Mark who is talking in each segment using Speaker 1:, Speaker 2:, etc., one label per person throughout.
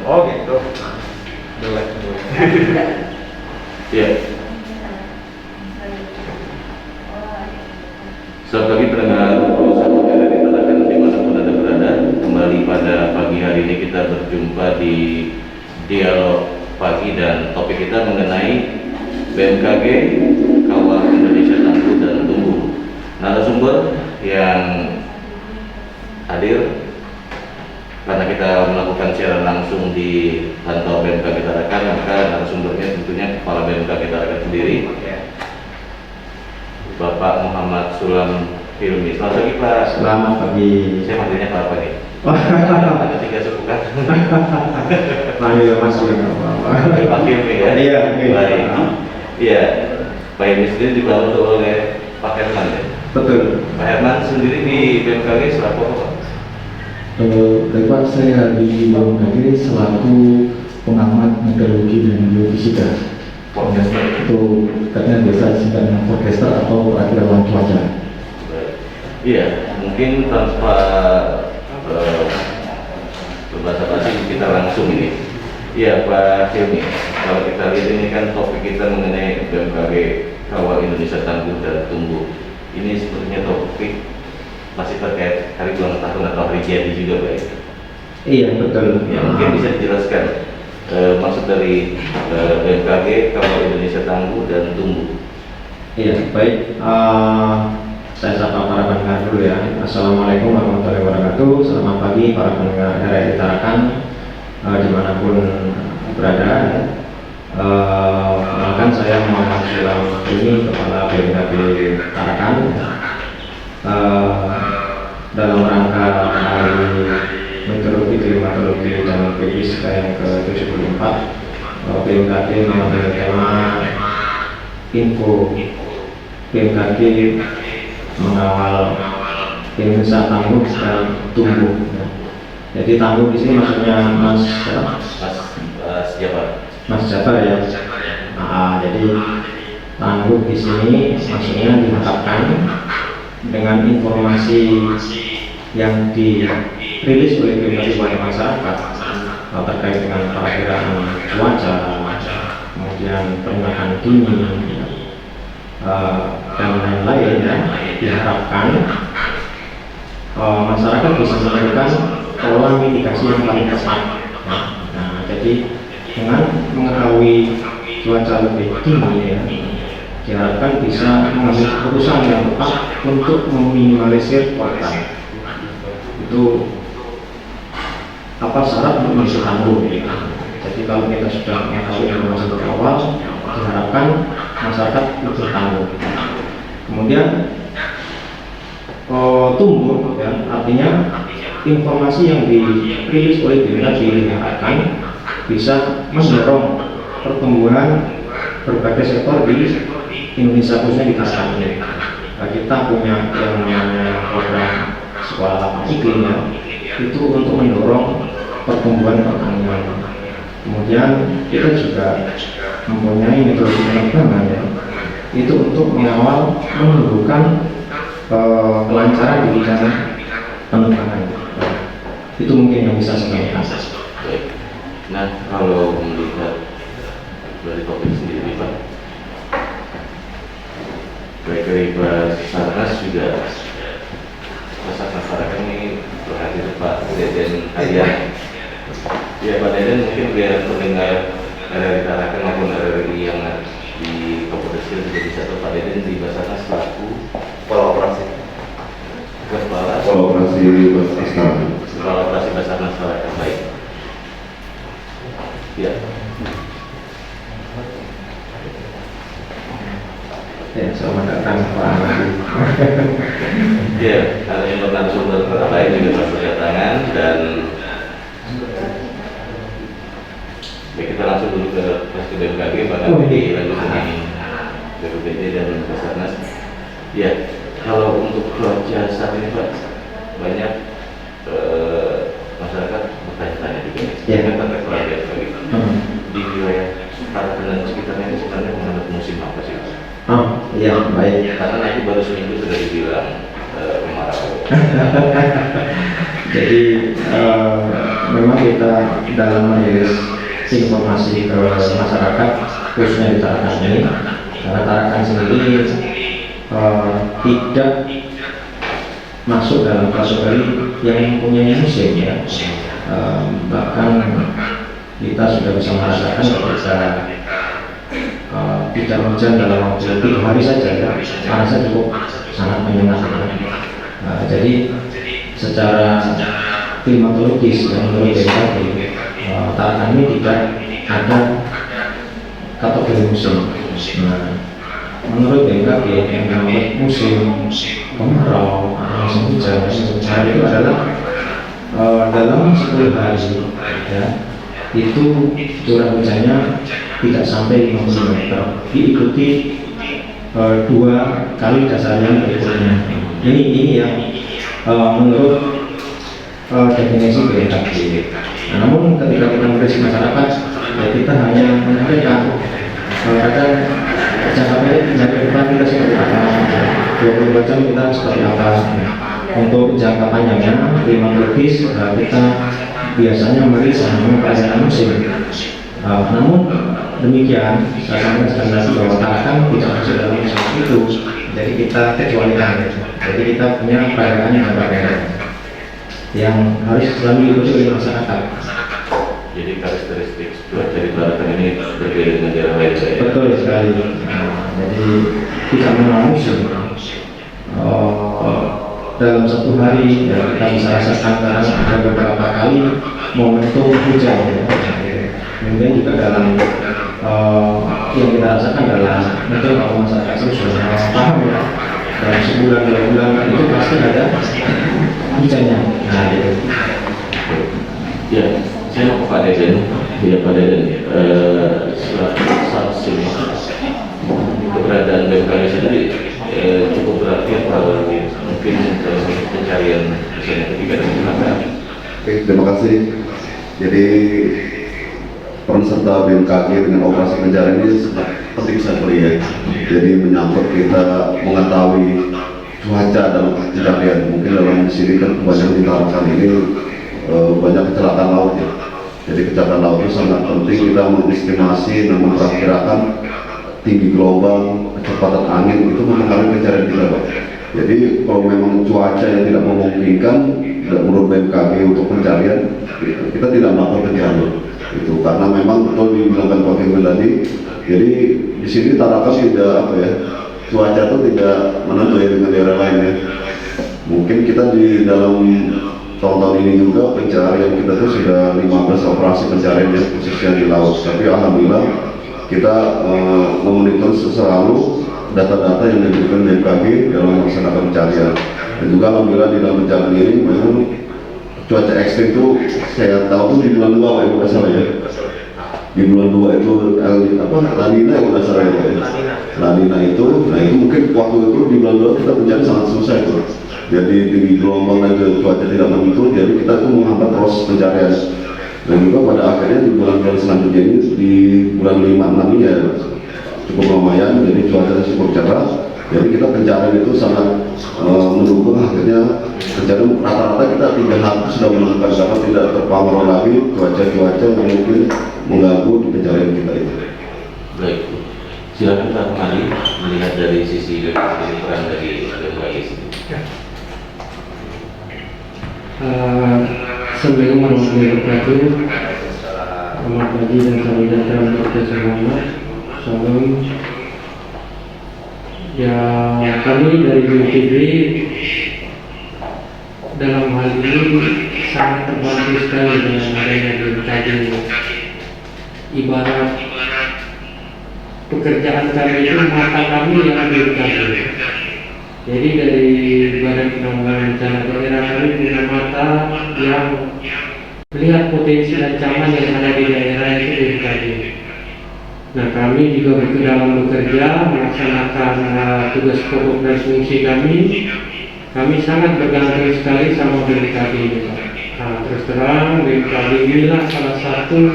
Speaker 1: Oh gitu. Jelek.
Speaker 2: Ya. Selamat pagi pendengar satu daerah ditarakan dimanapun Anda berada. Kembali pada pagi hari ini kita berjumpa di dialog pagi dan topik kita mengenai BMKG, Kawah Indonesia Tangguh dan Tumbuh. Narasumber yang hadir karena kita melakukan siaran langsung di kantor BMKG Tarakan, maka narasumbernya tentunya Kepala BMKG Tarakan sendiri, Bapak Muhammad Sulam Hilmi. Selamat pagi Pak.
Speaker 3: Selamat pagi.
Speaker 2: Saya manggilnya Pak apa nih? Ada 3 suku kan?
Speaker 3: Panggil Mas juga apa-apa.
Speaker 2: Pak Hilmi ya?
Speaker 3: Iya.
Speaker 2: Baik. Iya. Pak Hilmi sendiri dibantu oleh Pak Herman ya?
Speaker 3: Betul.
Speaker 2: Pak Herman sendiri di BMKG selaku apa Pak?
Speaker 3: Bapak, saya di BMKG selaku pengamat meteorologi dan geofisika.
Speaker 2: Podcaster.
Speaker 3: Itu katanya biasa disingkat dengan podcaster atau perakirawan cuaca.
Speaker 2: Iya, mungkin tanpa berbahasa-basi kita langsung ini. Iya Pak Hilmi, kalau kita lihat ini kan topik kita mengenai BMKG Kawah Indonesia Tangguh dan Tumbuh. Ini sepertinya topik masih terkait hari ulang tahun atau hari jadi juga Pak.
Speaker 3: Iya, betul.
Speaker 2: Ya, mungkin bisa dijelaskan maksud dari BMKG Kawah Indonesia Tangguh dan Tumbuh.
Speaker 3: Iya, baik. Saya sapa para pendengar dulu ya. Assalamualaikum warahmatullahi wabarakatuh. Selamat pagi para pendengar RRI Tarakan dimanapun berada. Perkenalkan saya Muhammad Sulam Hilmi, Kepala BMKG Tarakan. Dalam rangka Hari Meteorologi, Klimatologi dan Geofisika yang ke-74, BMKG mengambil tema info BMKG mengawal Indonesia Tangguh dan Tumbuh. Jadi tangguh di sini maksudnya Mas
Speaker 2: Siapa?
Speaker 3: Mas Jafar ya. Jadi tangguh di sini maksudnya diharapkan dengan informasi yang dirilis oleh BMKG kepada masyarakat terkait dengan perakiraan cuaca, kemudian peringatan dini, dan lain-lain ya, diharapkan masyarakat bisa melakukan pola mitigasi yang paling tepat. Nah, jadi dengan mengetahui cuaca lebih tinggi ya, diharapkan bisa mengambil keputusan yang tepat untuk meminimalisir korban. Itu apa syarat untuk masuk tangguh ya. Jadi kalau kita sudah mengetahui informasi dari awal, diharapkan masyarakat lebih tangguh. Kemudian tumbuh ya, artinya informasi yang dirilis oleh BMKG diharapkan bisa mendorong pertumbuhan berbagai sektor di Indonesia, khususnya di Tarakan ini. Kita punya yang namanya program sekolah lapangan iklim ya, itu untuk mendorong pertumbuhan pertanian. Kemudian kita juga mempunyai metode penerbangan ya, itu untuk mengawal menumbuhkan kelancaran di bidang penerbangan. Itu mungkin yang bisa saya sampaikan.
Speaker 2: Nah, kalau melihat dari topik sendiri Pak, baik dari Basarnas juga Basarnas Tarakan ini berhadir Pak Deden Arya. Ya Pak Deden, mungkin biar pendengar RRI Tarakan maupun RRI yang di Kabupaten Sidoarjo juga bisa tahu Pak Deden di Basarnas selaku Kepala Operasi Basarnas Tarakan. Baik. Ya.
Speaker 3: Ya, selamat datang Pak Ahmad.
Speaker 2: Ya, ada yang narasumber lain juga telah berdatangan dan baik, kita langsung dulu ke BMKG pada dilanjutkan ini BPBD dan Basarnas. Ya, kalau untuk cuaca saat ini Pak, banyak masyarakat bertanya-tanya di sini.
Speaker 3: Ya.
Speaker 2: Terkait BMKG di wilayah Tarakan dan sekitarnya ini sebenarnya mengenai musim apa sih Pak?
Speaker 3: Iya, baik.
Speaker 2: Karena nanti baru seminggu sudah dibilang kemarau.
Speaker 3: Jadi memang kita dalam merilis informasi ke masyarakat khususnya di Tarakan ini, karena Tarakan sendiri tidak masuk dalam kategori yang mempunyai musim ya. Bahkan kita sudah bisa merasakan ketika tidak hujan dalam waktu 3 hari saja ya, panasnya cukup sangat menyenangkan. Jadi secara klimatologis yang menurut BMKG, Tarakan ini tidak ada kategori musim. Nah, menurut BMKG yang namanya musim kemarau, musim hujan, musim cari itu adalah dalam 10 hari ya, itu curah hujannya tidak sampai 50 meter, diikuti 2 kali dasarnya berikutnya. Ini yang menurut definisi BMKG. Nah, namun ketika kita merilis masyarakat, ya kita hanya menyampaikan kadang jangka pendek jangka depan kita seperti apa, 24 jam kita seperti apa. Untuk jangka panjangnya klimatologis kita biasanya merilis hanya perayaan musim. Namun demikian, saya sampaikan sekali lagi bahwa Tarakan tidak masuk dalam musim itu, jadi kita kecualikan. Jadi kita punya perayaan yang berbeda yang harus selalu diikuti oleh masyarakat.
Speaker 2: Jadi karakteristik cuaca di Tarakan ini berbeda dengan daerah lain.
Speaker 3: Betul sekali. Jadi tidak mengenal musim. Dalam 1 hari ya, kita bisa rasakan karena ada beberapa kali momentum hujan ya. Kemudian juga dalam yang kita rasakan adalah mungkin kalau masyarakat itu sudah paham ya, dalam sebulan 2 bulan itu pasti ada hujannya. Nah itu.
Speaker 2: Ya, saya mau ke Pak Deden. Ya Pak Deden, saksi keberadaan BMKG sendiri cukup berarti atau mungkin pencarian misalnya ketika dan kenapa?
Speaker 1: Oke, terima kasih. Jadi peran serta BMKG dengan operasi pencarian ini sangat penting sekali ya. Jadi menyangkut kita mengetahui cuaca dalam pencarian. Mungkin dalam di sini kan banyak di Tarakan ini banyak kecelakaan laut ya. Jadi kecelakaan laut itu sangat penting kita mengestimasi dan memperkirakan tinggi gelombang, kecepatan angin itu mempengaruhi pencarian kita Pak. Jadi kalau memang cuaca yang tidak memungkinkan menurut BMKG untuk pencarian, kita tidak melakukan pencarian itu karena memang betul dibilangkan Pak Firman tadi. Jadi di sini Tarakan tidak apa ya, cuaca itu tidak menentu ya dengan daerah lain ya. Mungkin kita di dalam tahun-tahun ini juga pencarian kita tuh sudah 15 operasi pencarian ya, khususnya di laut. Tapi alhamdulillah kita memonitor selalu data-data yang diberikan BMKG dalam melaksanakan pencarian. Dan juga alhamdulillah di dalam pencarian ini memang cuaca ekstrim itu saya tahu tuh di bulan 2 Pak Ibu nggak salah ya. Di bulan 2 itu La Nina yang nggak salah ya. La Nina itu, nah itu mungkin waktu itu di bulan 2 kita pencarian sangat susah itu. Jadi tinggi gelombang dan cuaca tidak menentu, jadi kita tuh menghambat proses pencarian. Dan juga pada akhirnya di bulan-bulan selanjutnya ini di bulan 5-6 ini ya cukup lumayan, jadi cuaca cukup cerah. Jadi kita pencarian itu sangat mendukung, akhirnya pencarian rata-rata kita 3 hari sudah menemukan karena tidak terpengaruh lagi cuaca-cuaca yang mungkin mengganggu di pencarian kita itu.
Speaker 2: Baik, silakan Pak Mali melihat dari sisi peran dari BMKG sendiri.
Speaker 4: Assalamualaikum warahmatullahi wabarakatuh. Selamat pagi dan salam sejahtera untuk kita semua. Salam. Ya, kami dari BMKG dalam hal ini sangat terbantu sekali dengan adanya BMKG. Ibarat pekerjaan kami itu mata kami yang BMKG. Jadi dari Badan Penanggulangan Bencana Daerah kami punya mata yang melihat potensi ancaman yang ada di daerah itu BMKG. Nah, kami juga dalam bekerja melaksanakan tugas pokok dan fungsi kami. Kami sangat bergantung sekali sama BMKG ini. Nah, terus terang BMKG inilah salah satu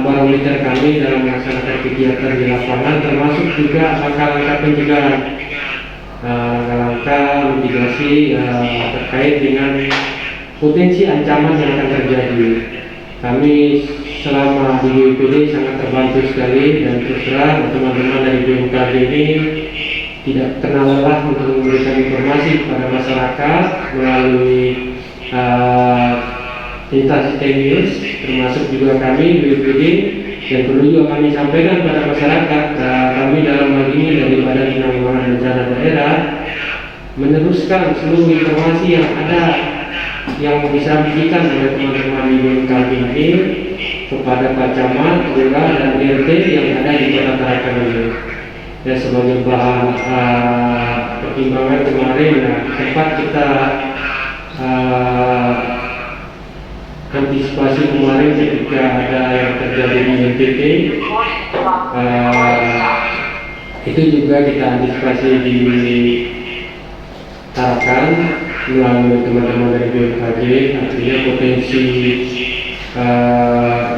Speaker 4: barometer kami dalam melaksanakan kegiatan di lapangan, termasuk juga langkah-langkah pencegahan. Langkah mitigasi terkait dengan potensi ancaman yang akan terjadi. Kami selama di BPD sangat terbantu sekali, dan terus terang teman-teman dari BMKG ini tidak kenal lelah untuk memberikan informasi kepada masyarakat melalui instansi teknis, termasuk juga kami BPD. Dan perlu juga kami sampaikan kepada masyarakat, kami dalam hal ini dari Badan Penanggulangan Bencana Daerah meneruskan seluruh informasi yang ada yang bisa diberikan oleh teman-teman di BMKG ini kepada Pak Camat, Lurah, dan RT yang ada di Kota Tarakan ini. Ya, sebagai bahan pertimbangan kemarin, sempat kita antisipasi kemarin ketika ada yang terjadi di NTT, itu juga kita antisipasi di Tarakan melalui teman-teman dari BMKG. Artinya potensi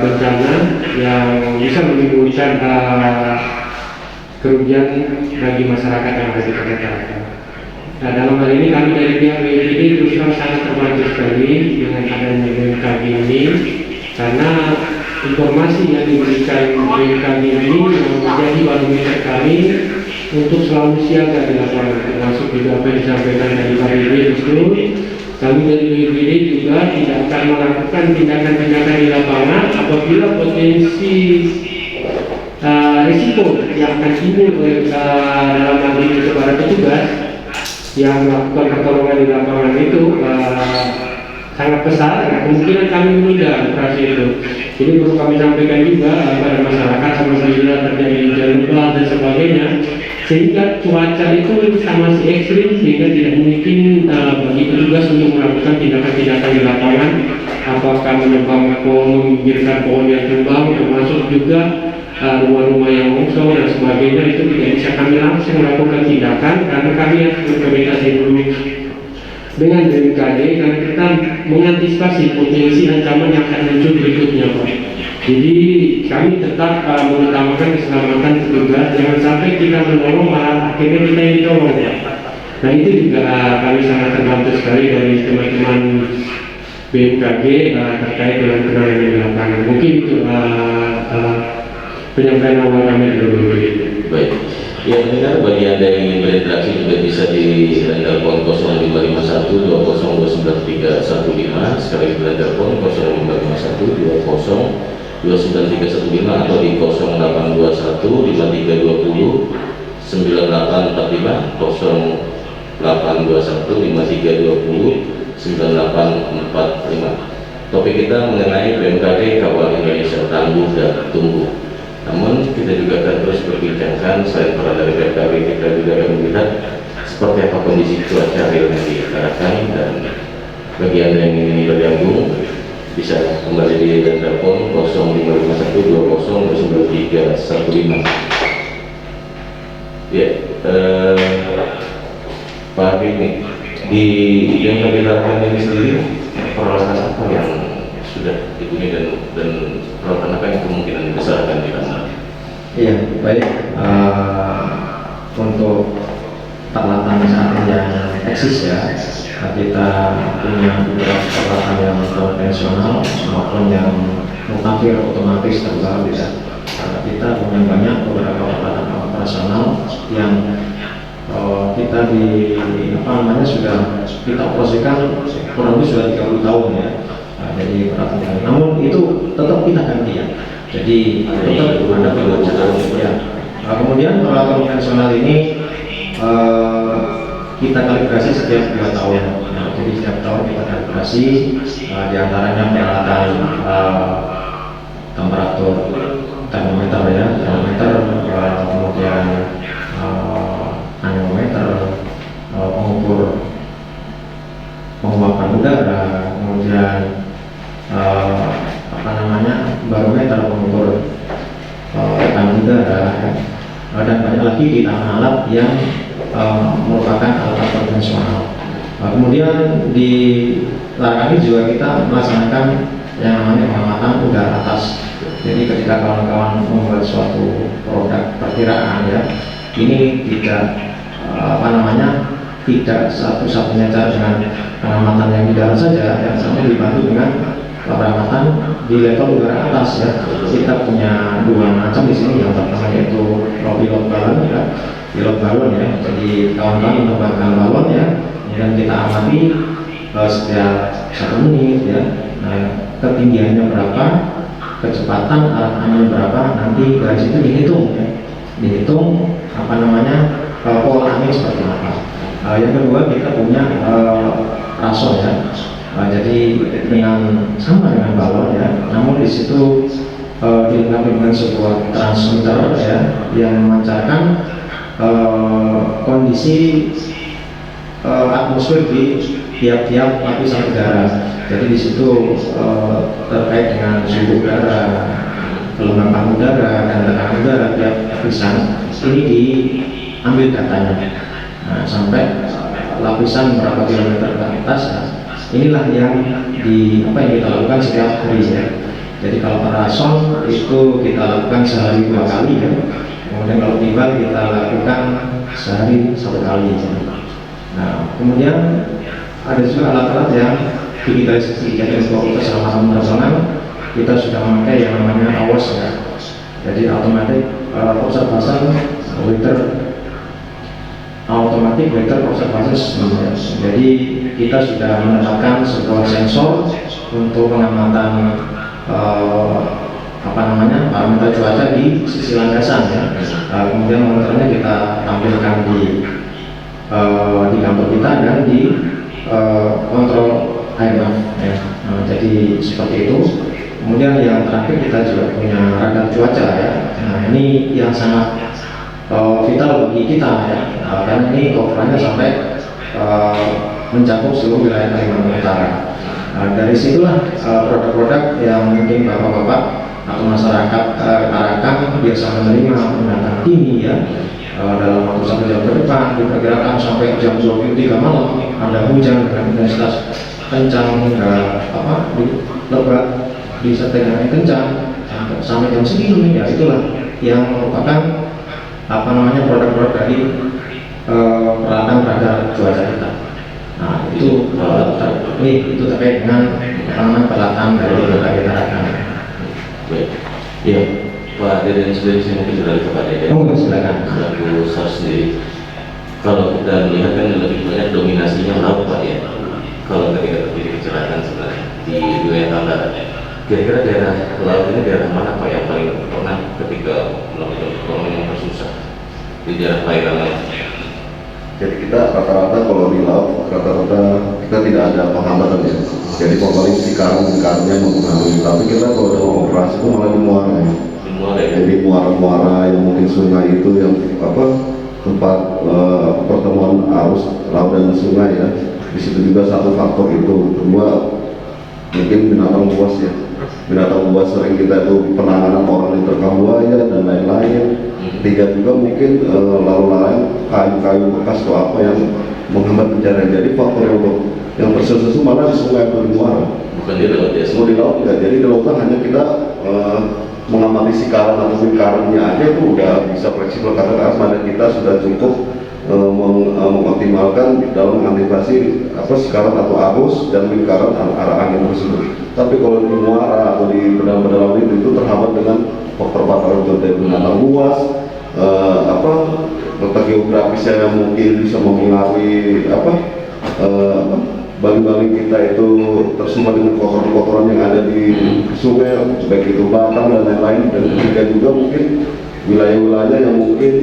Speaker 4: bencana yang bisa menimbulkan kerugian bagi masyarakat yang ada di Kota Tarakan. Nah, dalam hal ini kami dari pihak BPD terus terang sangat terbantu sekali dengan adanya BMKG ini, karena informasi yang diberikan BMKG ini menjadi barometer kami untuk selalu siaga di lapangan, termasuk juga apa yang disampaikan dari Pak BPD itu. Kami dari BPD juga tidak akan melakukan tindakan-tindakan di lapangan apabila potensi risiko yang akan timbul dalam hal ini kepada petugas yang melakukan pertolongan di lapangan itu sangat besar. Kemungkinan kami menunda operasi itu. Jadi perlu kami sampaikan juga kepada masyarakat apabila terjadi hujan lebat dan sebagainya, sehingga cuaca itu masih ekstrim sehingga tidak mungkin bagi petugas untuk melakukan tindakan-tindakan di lapangan, apakah menebang pohon, meminggirkan pohon yang tumbang, termasuk juga rumah-rumah yang longsor dan sebagainya. Itu tidak bisa kami langsung melakukan tindakan karena kami harus berkomunikasi dulu dengan BMKG karena kita mengantisipasi potensi ancaman yang akan muncul berikutnya, Pak. Jadi kami tetap mengutamakan keselamatan petugas, jangan sampai kita menolong malah akhirnya kita yang ditolong, Pak. Nah, itu juga kami sangat terbantu sekali dari teman-teman BMKG terkait dengan penanganan di lapangan. Mungkin itu penyampaian awal kami dulu.
Speaker 2: Baik. Ya, mendengar bagi Anda yang ingin berinteraksi juga bisa di telepon 0551 2029 315, sekali lagi telepon 0551 2029 315 atau di 0821 5320 9845 0821 5320 9845. Topik kita mengenai BMKG Kawal Indonesia Tangguh dan Tumbuh. Namun kita juga akan terus berbincangkan, selain para dari BMKG kita juga akan melihat seperti apa kondisi cuaca real yang ditarakan. Dan bagi Anda yang ingin bergabung bisa kembali di telepon 0551 20 315. Ya, Pak Habib nih, di BMKG Tarakan ini sendiri peralatan apa yang sudah dipunyai dan peralatan apa yang kemungkinan besar akan ditambah?
Speaker 3: Iya, baik. Untuk peralatan saat ini yang eksis ya, kita punya beberapa peralatan yang konvensional maupun yang mutakhir otomatis terbaru ya. Kita punya banyak beberapa peralatan operasional yang kita sudah kita operasikan kurang lebih sudah 30 tahun ya. Jadi peralatan, namun itu tetap kita ganti ya. Jadi tetap ada perluan ya. Kemudian peralatan konvensional ini kita kalibrasi setiap 2 tahun. Jadi setiap tahun kita kalibrasi, diantaranya peralatan temperatur termometer ya, kemudian anemometer, pengukur penguapan udara, kemudian barometer pengukur tekanan udara, dan banyak lagi di tangan alat yang merupakan alat konvensional. Kemudian di Tarakan ini juga kita melaksanakan yang namanya pengamatan udara atas. Jadi ketika kawan-kawan membuat suatu produk perkiraan ya, ini tidak tidak satu-satunya cara dengan pengamatan yang di darat saja, yang sama dibantu dengan perawatan di level udara atas ya. Kita punya dua macam di sini, yang pertama yaitu pilot balon ya, pilot balon ya. Jadi kawan-kawan menerbangkan balon ya, kemudian kita amati setiap 1 menit ya, ketinggiannya berapa, kecepatan arah anginnya berapa, nanti dari situ dihitung ya, dihitung apa namanya pola angin seperti apa. Yang kedua kita punya rason ya. Jadi dengan sama dengan balon ya, namun di situ dilengkapi dengan sebuah transmitter ya yang memancarkan kondisi atmosfer di tiap-tiap lapisan udara. Jadi di situ terkait dengan suhu udara, kelembapan udara, dan tekanan udara tiap lapisan ini diambil datanya. Nah, sampai lapisan berapa kilometer ke atas ya. Inilah yang kita lakukan setiap hari ya. Jadi kalau parason itu kita lakukan sehari 2 kali ya. Kemudian kalau timbal kita lakukan sehari 1 kali ya. Nah, kemudian ada juga alat-alat yang digitalisasi. Jadi untuk keselamatan penerbangan kita sudah memakai yang namanya AWOS ya. Jadi automatic weather observation system ya. Jadi kita sudah menetapkan sebuah sensor untuk pengamatan parameter cuaca di sisi landasan ya. Kemudian monitornya kita tampilkan di kantor kita dan di kontrol airnav ya. Jadi seperti itu. Kemudian yang terakhir kita juga punya radar cuaca ya. Nah, ini yang sangat vital bagi kita ya, karena ini coverannya sampai mencakup seluruh wilayah Kalimantan Utara. Dari situlah produk-produk yang mungkin bapak-bapak atau masyarakat Tarakan biasa menerima peringatan dini ya, dalam waktu 1 jam ke depan diperkirakan sampai jam 23 malam ada hujan dengan intensitas kencang hingga lebat disertai dengan kencang sampai jam segini ya. Itulah yang merupakan produk-produk dari peralatan radar cuaca kita. Nah itu itu terkait dengan peralatan dari berbagai tarakan.
Speaker 2: Baik, ya Pak Deden sendiri saya mungkin beralih ke Pak Deden.
Speaker 3: Silakan.
Speaker 2: Selaku SAR sendiri, kalau kita melihat kan lebih banyak dominasinya laut Pak ya. Kalau ketika terjadi kecelakaan sebenarnya di wilayah Tangerang, kira-kira daerah laut ini daerah mana Pak yang paling pernah ketika melakukan pertolongan yang tersusah di daerah perairan lain?
Speaker 1: Jadi kita rata-rata kalau di laut kita tidak ada penghambatan ya. Jadi paling sikarnya mempengaruhi. Tapi kita kalau dalam operasi itu malah di muara ya. Jadi muara-muara yang mungkin sungai itu yang tempat pertemuan arus laut dan sungai ya. Di situ juga satu faktor itu. Kedua mungkin binatang buas ya. Binatang buas sering kita itu penanganan orang diterkam buaya dan lain-lain. Tiga juga mungkin lalu lain kayu-kayu bekas atau apa yang menghambat pencarian. Jadi faktor untuk yang tersusun malah di sungai atau di muara.
Speaker 2: Bukan di laut ya?
Speaker 1: Di laut ya. Jadi di lautan hanya kita mengamati sikaran atau karangnya aja itu udah bisa fleksibel karena badan kita sudah cukup mengoptimalkan dalam mengantisipasi sikaran atau arus dan lingkaran arah angin tersebut. Tapi kalau di muara atau di pedalaman itu terhambat dengan faktor-faktor dari binatang buas, letak geografisnya yang mungkin bisa mempengaruhi bagi kita itu tersumbat dengan kotoran-kotoran yang ada di sungai, baik itu batang dan lain-lain. Dan ketiga juga mungkin wilayah-wilayah yang mungkin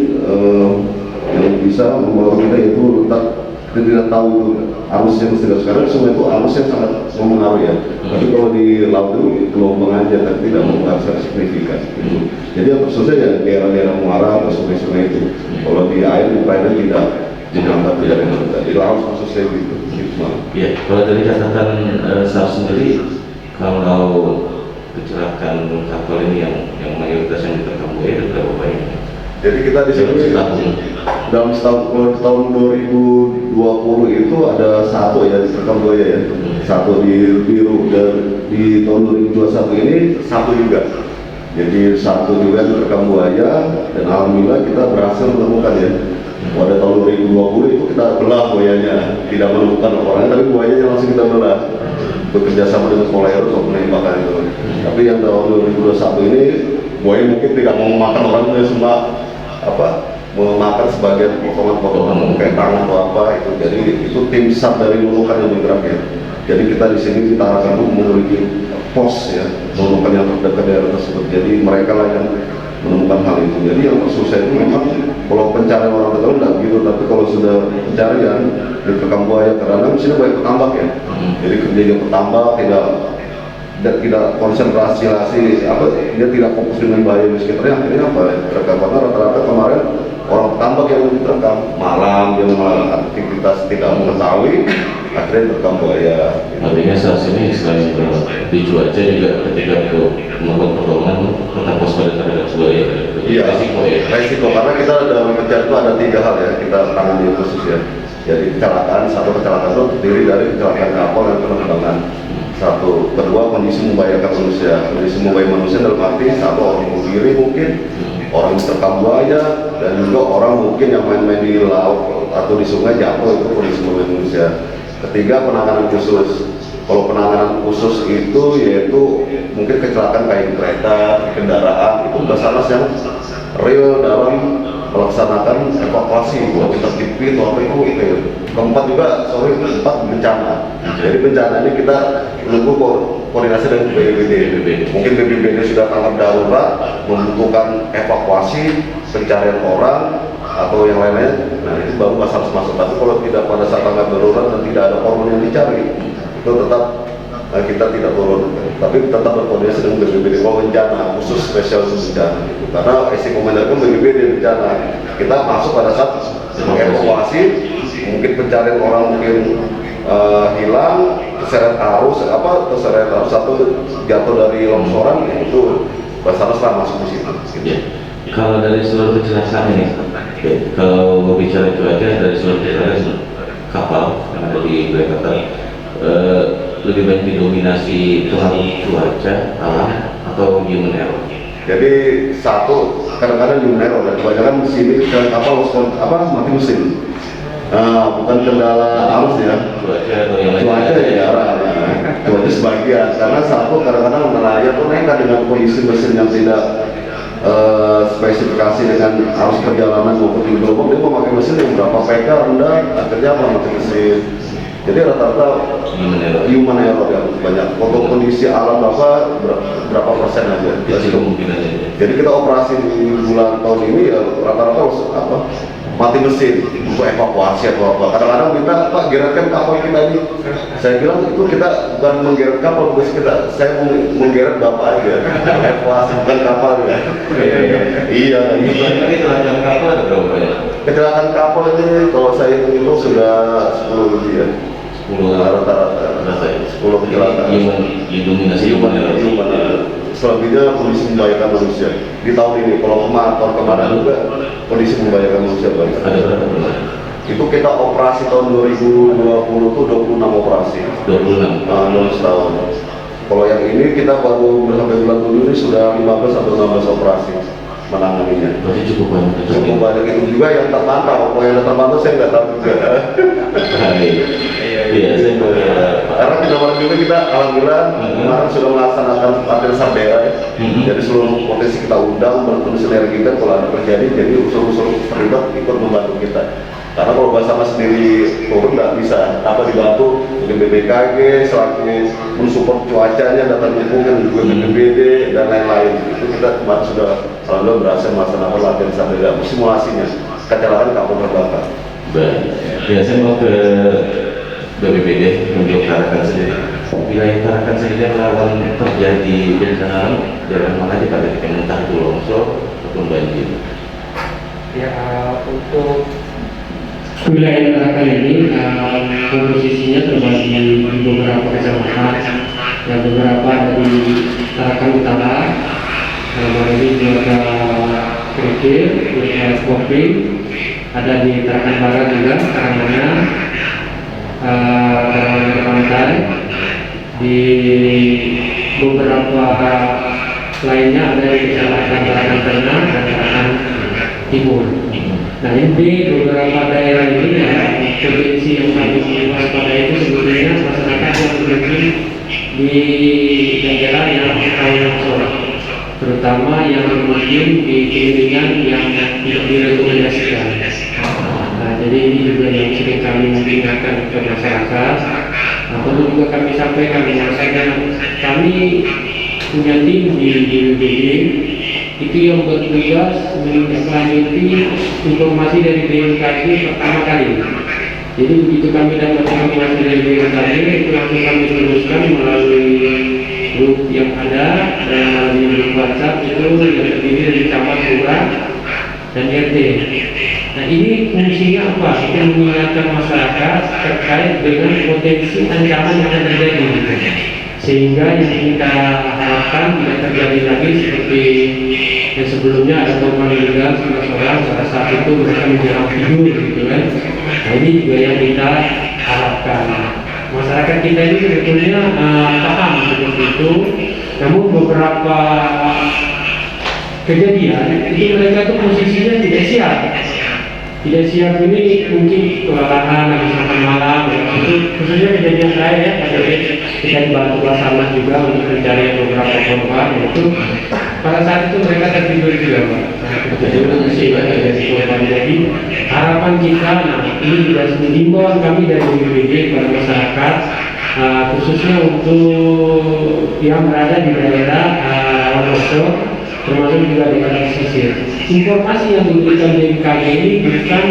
Speaker 1: yang bisa mempengaruhi kita itu letak kita tidak tahu itu arusnya sekarang sungai itu arusnya sangat mempengaruhi ya. Tapi kalau di laut itu gelombang aja tapi tidak mempengaruhi secara signifikan. Jadi yang tersusah ya daerah-daerah muara atau sungai-sungai itu. Kalau di air di perairan tidak mempengaruhi. Di laut khususnya gitu.
Speaker 2: Ya, kalau dari catatan SAR sendiri, kalau kecelakaan kapal ini yang mayoritas yang diterkam buaya itu berapa banyak?
Speaker 1: Jadi kita di sini dalam tahun 2020 itu ada satu ya diterkam buaya ya, satu di biru, dan di tahun 2021 ini satu juga. Jadi satu juga diterkam buaya dan alhamdulillah kita berhasil menemukan ya. Pada tahun 2020 itu kita belah buayanya, tidak menemukan orangnya, tapi buayanya langsung kita belah. Bekerja sama dengan Polero untuk penembakan itu. Tapi yang tahun 2021 ini buaya mungkin tidak mau memakan orangnya, cuma memakan sebagian potongan-potongan kayak tangan atau apa itu. Jadi itu tim SAR dari Nunukan yang bergerak ya. Jadi kita di sini kita akan memiliki pos ya Nunukan yang terdekat daerah tersebut. Jadi mereka lah yang menemukan hal itu. Jadi yang susah itu memang kalau pencarian orang tertentu tidak begitu, tapi kalau sudah pencarian di rekam buaya karena di sini banyak petambak ya. Jadi kerja petambak tidak konsentrasi dia tidak fokus dengan bahaya di sekitarnya, akhirnya apa rekam, karena rata-rata kemarin orang petambak yang terekam malam dia melakukan aktivitas tidak mengetahui akhirnya terekam buaya.
Speaker 2: Artinya saat ini selain di cuaca juga ketika melakukan pertolongan tetap waspada terhadap buaya.
Speaker 1: Iya,
Speaker 2: Resiko ya.
Speaker 1: resiko karena kita dalam pencarian itu ada 3 hal ya kita tangani khusus ya. Jadi satu kecelakaan itu terdiri dari kecelakaan kapal dan penerbangan. Satu, kedua kondisi membahayakan manusia. Kondisi membahayakan manusia dalam arti satu orang bunuh diri mungkin, orang yang terkam buaya, dan juga orang mungkin yang main-main di laut atau di sungai jatuh, itu kondisi membahayakan manusia. Ketiga, penanganan khusus. Kalau penanganan khusus itu yaitu mungkin kecelakaan kayak kereta, kendaraan, itu basarnas yang real dalam melaksanakan evakuasi, buat kita TV atau apa itu. Keempat juga, bencana. Jadi bencana ini kita menunggu koordinasi dengan BPBD. Mungkin BPBD sudah tanggap darurat, membutuhkan evakuasi, pencarian orang atau yang lainnya. Nah itu baru harus masuk. Tapi kalau tidak pada saat tanggap darurat dan tidak ada korban yang dicari, itu tetap kita tidak turun, tapi tetap berkoordinasi dengan BPBD. Kalau bencana khusus spesial bencana, karena SI Komandan kan BPBD bencana, kita masuk pada saat evakuasi, mungkin pencarian orang mungkin hilang, terseret arus satu jatuh dari longsoran, itu Basarnas lah masuk di situ.
Speaker 2: Ya. Kalau dari seluruh kecelakaan ini, kalau berbicara cuaca dari seluruh kecelakaan kapal yang ada di Jakarta, lebih banyak didominasi pengaruh cuaca alam atau human error.
Speaker 1: Jadi satu kadang-kadang human error dan kebanyakan di sini kapal mati mesin. Bukan kendala arus ya.
Speaker 2: Cuaca atau yang lain.
Speaker 1: Cuaca ya, cuaca sebagian. Karena satu kadang-kadang nelayan tuh nekat dengan kondisi mesin yang tidak spesifikasi dengan arus perjalanan maupun di gelombang, dia memakai mesin yang berapa PK rendah, akhirnya mati mesin. Jadi rata-rata human error yang banyak. Untuk kondisi alam berapa persen aja. Jadi kita operasi di bulan tahun ini ya rata-rata mati mesin untuk evakuasi atau apa. Kadang-kadang minta Pak gerakkan kapal kita ini. Saya bilang itu kita bukan menggeret kapal, saya menggeret bapak aja. Evakuasi bukan kapal ya. Iya.
Speaker 2: Kecelakaan kapal ada berapa banyak?
Speaker 1: Kecelakaan kapal ini kalau saya hitung sudah 10 lebih ya.
Speaker 2: 10
Speaker 1: rata-rata 10 kecelakaan.
Speaker 2: Didominasi human error.
Speaker 1: Selebihnya kondisi membahayakan manusia. Di tahun ini, kalau tahun kemarin juga kondisi membahayakan manusia banyak.
Speaker 2: Ada berapa?
Speaker 1: Itu kita operasi tahun 2020 itu 26 operasi.
Speaker 2: 26.
Speaker 1: Dalam setahun. Kalau yang ini kita baru sampai bulan 7 ini sudah 15 atau 16 operasi menanganinya.
Speaker 2: Berarti cukup banyak.
Speaker 1: Cukup banyak itu juga yang terpantau. Kalau yang terpantau saya nggak tahu juga.
Speaker 2: Iya, saya
Speaker 1: Karena kemarin juga kita alhamdulillah kemarin sudah melaksanakan latihan SAR daerah ya. Jadi seluruh potensi kita undang bertemu sinergi kita kalau ada terjadi, jadi unsur-unsur terlibat ikut membantu kita. Karena kalau Basarnas sendiri turun nggak bisa, dibantu mungkin BPKG selaku mensupport cuacanya, data dukungan juga BPBD dan lain-lain. Itu kita kemarin sudah alhamdulillah berhasil melaksanakan latihan SAR daerah simulasinya kecelakaan kapal terbakar.
Speaker 2: Baik, ya saya mau ke BPBD untuk Tarakan sendiri. Wilayah Tarakan sendiri rawan terjadi bencana daerah mana aja pada entah itu longsor ataupun banjir.
Speaker 4: Ya, untuk wilayah Tarakan ini komposisinya terbagi di beberapa kecamatan, yang beberapa ada di Tarakan Utara, dalam ini juga Krikil, juga Kopi, ada di Tarakan Barat juga, Karanganyar, Pantai, di beberapa lainnya ada di Kecamatan Tarakan Tengah dan Tarakan Timur. Nah ini dan B, beberapa daerah ini ya, potensi yang kami waspadai itu sebetulnya masyarakat yang mungkin di daerah yang rawan longsor, terutama yang mungkin di kemiringan yang tidak direkomendasikan. Nah, jadi ini juga yang sering kami ingatkan ke masyarakat. Nah, perlu juga kami sampaikan bahwasanya kami punya tim di BPBD itu yang bertugas menindaklanjuti informasi dari BMKG pertama kali. Jadi begitu kami dapat informasi dari BMKG itu langsung kami teruskan melalui grup yang ada dan melalui grup WhatsApp itu yang terdiri dari camat, lurah, dan RT. Nah, ini fungsinya apa? Kita mengingatkan masyarakat terkait dengan potensi ancaman yang akan terjadi, sehingga yang kita harapkan tidak terjadi lagi seperti yang sebelumnya ada korban meninggal 11 orang pada saat itu mereka menjelang tidur gitu kan. Nah, ini juga yang kita harapkan. Masyarakat kita ini sebetulnya paham seperti itu, namun beberapa kejadian itu mereka tuh posisinya tidak siap. Tidak siap ini mungkin kelelahan habis makan malam, itu khususnya kejadian saya ya, kita dibantu Basarnas juga untuk mencari beberapa korban, itu pada saat itu mereka tertidur juga Pak. Jadi musibah terjadi korban. Jadi harapan kita, nah ini juga himbauan kami dari BPBD kepada masyarakat, khususnya untuk yang berada di daerah rawan longsor, termasuk juga di daerah pesisir. Informasi yang diberikan BMKG ini bukan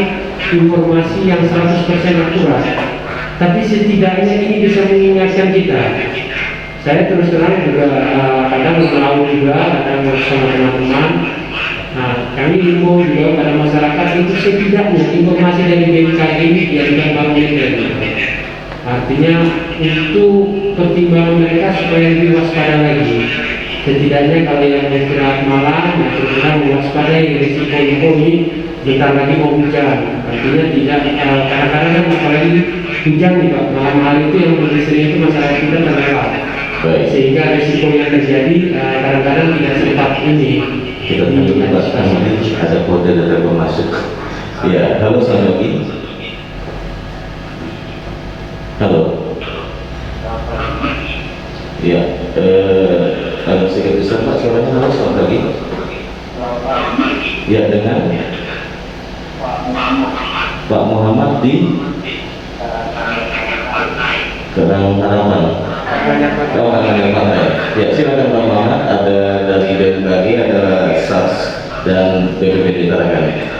Speaker 4: informasi yang 100% akurat, tapi setidaknya ini bisa mengingatkan kita. Saya terus terang juga kadang melaut juga, kadang bersama teman-teman. Nah, kami himbau juga pada masyarakat itu setidaknya informasi dari BMKG ini dijadikan barometer. Artinya untuk pertimbangan mereka supaya lebih waspada lagi. Setidaknya kalau yang istirahat malam, ya terus mewaspadai risiko ini bentar lagi mau hujan. Artinya tidak kadang-kadang kan apalagi hujan nih Pak, malam hari itu yang lebih sering itu masyarakat kita terlewat. Sehingga risiko yang terjadi kadang-kadang tidak sempat ini.
Speaker 2: Kita tunggu Pak, ada kode dan telepon masuk. Ya, halo selamat pagi. Halo. Ya, kalau sekretaris Pak suaranya halo selamat pagi. Ya, dengan Pak Muhammad di Karang-Harapan. Oh, Karang-Harapan. Ya, silakan Pak Muhammad. Ada dari BMKG, ada SARS dan BPBD Tarakan.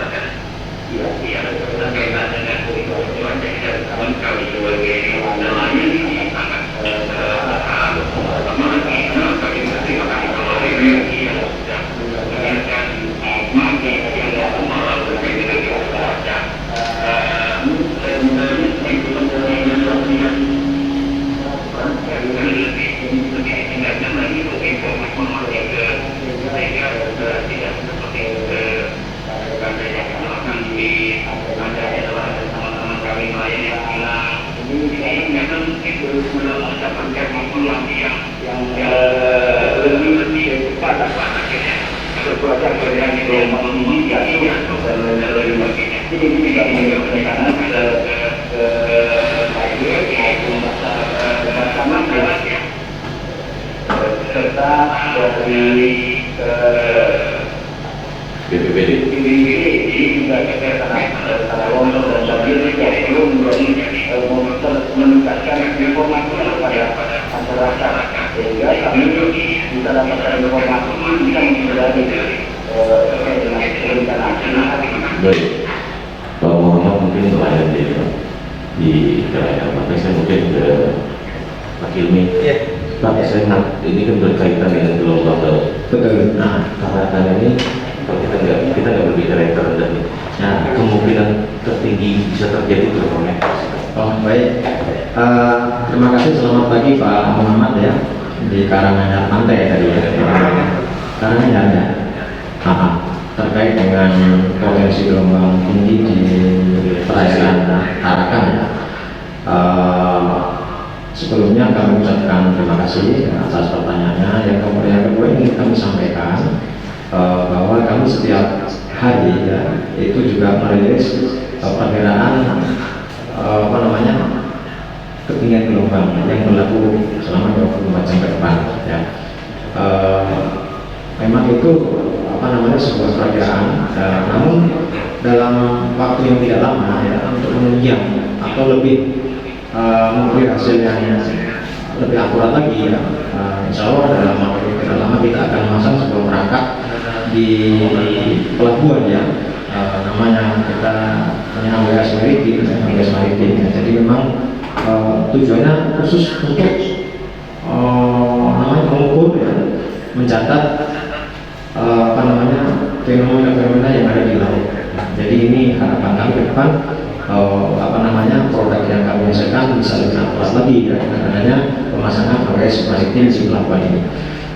Speaker 5: serta dari
Speaker 2: BPBD.
Speaker 5: ini juga karena longsor dan banjir yang perlu menjadi meningkatkan informasi kepada masyarakat sehingga kami bisa dapatkan informasi bisa menghindari terkait dengan perencanaan.
Speaker 2: Baik, Pak Muhammad mungkin nelayan di daerah maka saya mungkin ke Pak Hilmi. Pak, saya ini kan berkaitan dengan gelombang laut.
Speaker 3: Betul.
Speaker 2: Nah, karena ini kalau kita nggak berbicara yang terendah nih. Nah, kemungkinan tertinggi bisa terjadi itu berapa meter?
Speaker 3: Oh baik, terima kasih. Selamat pagi Pak Muhammad ya, di Karanganyar Pantai tadi ya. Karanganyar ya. Terkait dengan potensi gelombang tinggi di perairan Tarakan ya. Sebelumnya kami ucapkan terima kasih atas pertanyaannya. Yang kedua ingin kami sampaikan bahwa kami setiap hari ya, itu juga merilis perkiraan ketinggian gelombang yang berlaku selama 24 jam ke depan ya. Memang itu sebuah perakiraan, namun dalam waktu yang tidak lama ya, untuk menunjang atau lebih memberi hasil yang lebih akurat lagi ya, insya Allah dalam waktu yang tidak lama kita akan memasang sebuah perangkat di pelabuhan ya, namanya kita punya AWS Maritim ya. Jadi memang tujuannya khusus untuk mengukur ya, mencatat fenomena-fenomena yang ada di laut. Jadi ini harapan kami ke depan produk yang kami hasilkan bisa lebih akurat lagi ya, dengan adanya pemasangan AWS Maritim di pelabuhan ini.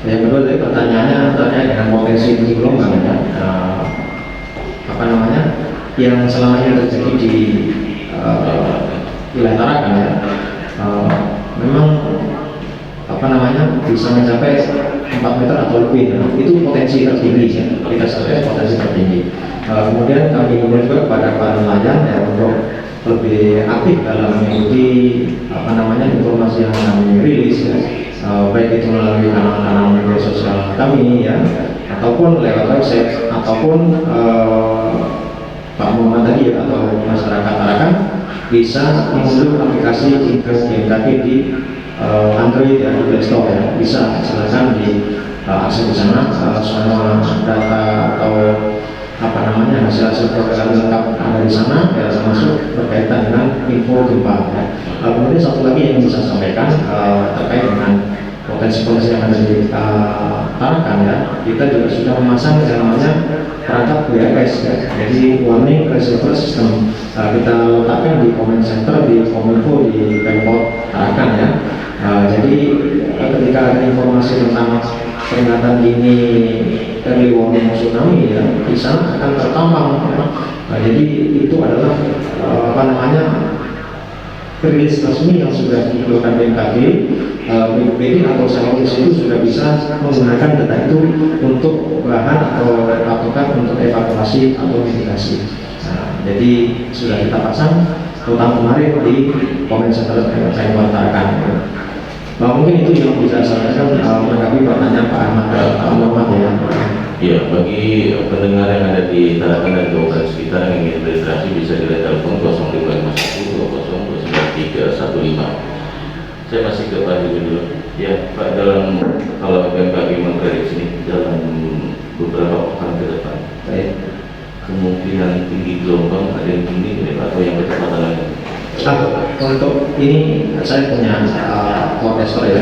Speaker 3: Yang kedua tadi pertanyaannya terkait dengan potensi tinggi gelombang ya, yang selama ini terjadi di wilayah Tarakan ya, memang bisa mencapai 4 meter atau lebih ya. Itu potensi tertinggi ya, kita sebutnya potensi tertinggi. Kemudian kami ingin juga kepada para nelayan ya, untuk lebih aktif dalam mengikuti informasi yang kami rilis ya, baik itu melalui kanal-kanal media sosial kami ya, ataupun lewat website, ataupun Pak Muhammad tadi ya, atau masyarakat Tarakan bisa mengunduh aplikasi Invest BMKG di Android ya, di Play Store ya, bisa silakan di akses di sana, semua data atau hasil-hasil program lengkap ada di sana ya, termasuk berkaitan dengan info gempa ya. Kemudian satu lagi yang bisa sampaikan terkait dengan potensi-potensi yang ada di Tarakan ya, kita juga sudah memasang yang namanya perangkat WRS ya, jadi Warning Receiver System, kita letakkan di comment center di Kominfo di Pemkot Tarakan ya. Jadi ketika ada informasi tentang peringatan dini early warning tsunami ya, di sana akan tertampang ya. Jadi itu adalah rilis resmi yang sudah dikeluarkan BMKG. BPBD atau Saintis itu sudah bisa menggunakan data itu untuk bahan atau patokan untuk evakuasi atau mitigasi. Jadi sudah kita pasang terutama kemarin di comment center Pemkot Tarakan. Mungkin itu yang bisa saya sampaikan menanggapi pertanyaan Pak Ahmad ya.
Speaker 2: Ya, bagi pendengar yang ada di Tarakan dan kawasan sekitar yang ingin berinteraksi bisa di telepon 0551 2029315. Saya masih ke Pak Ibu dulu. Ya, Pak, dalam kalau BMKG memprediksi ini dalam beberapa pekan ke depan, kemungkinan tinggi gelombang ada yang tinggi ini atau yang kecepatan lagi?
Speaker 3: Untuk ini saya punya forecaster ya,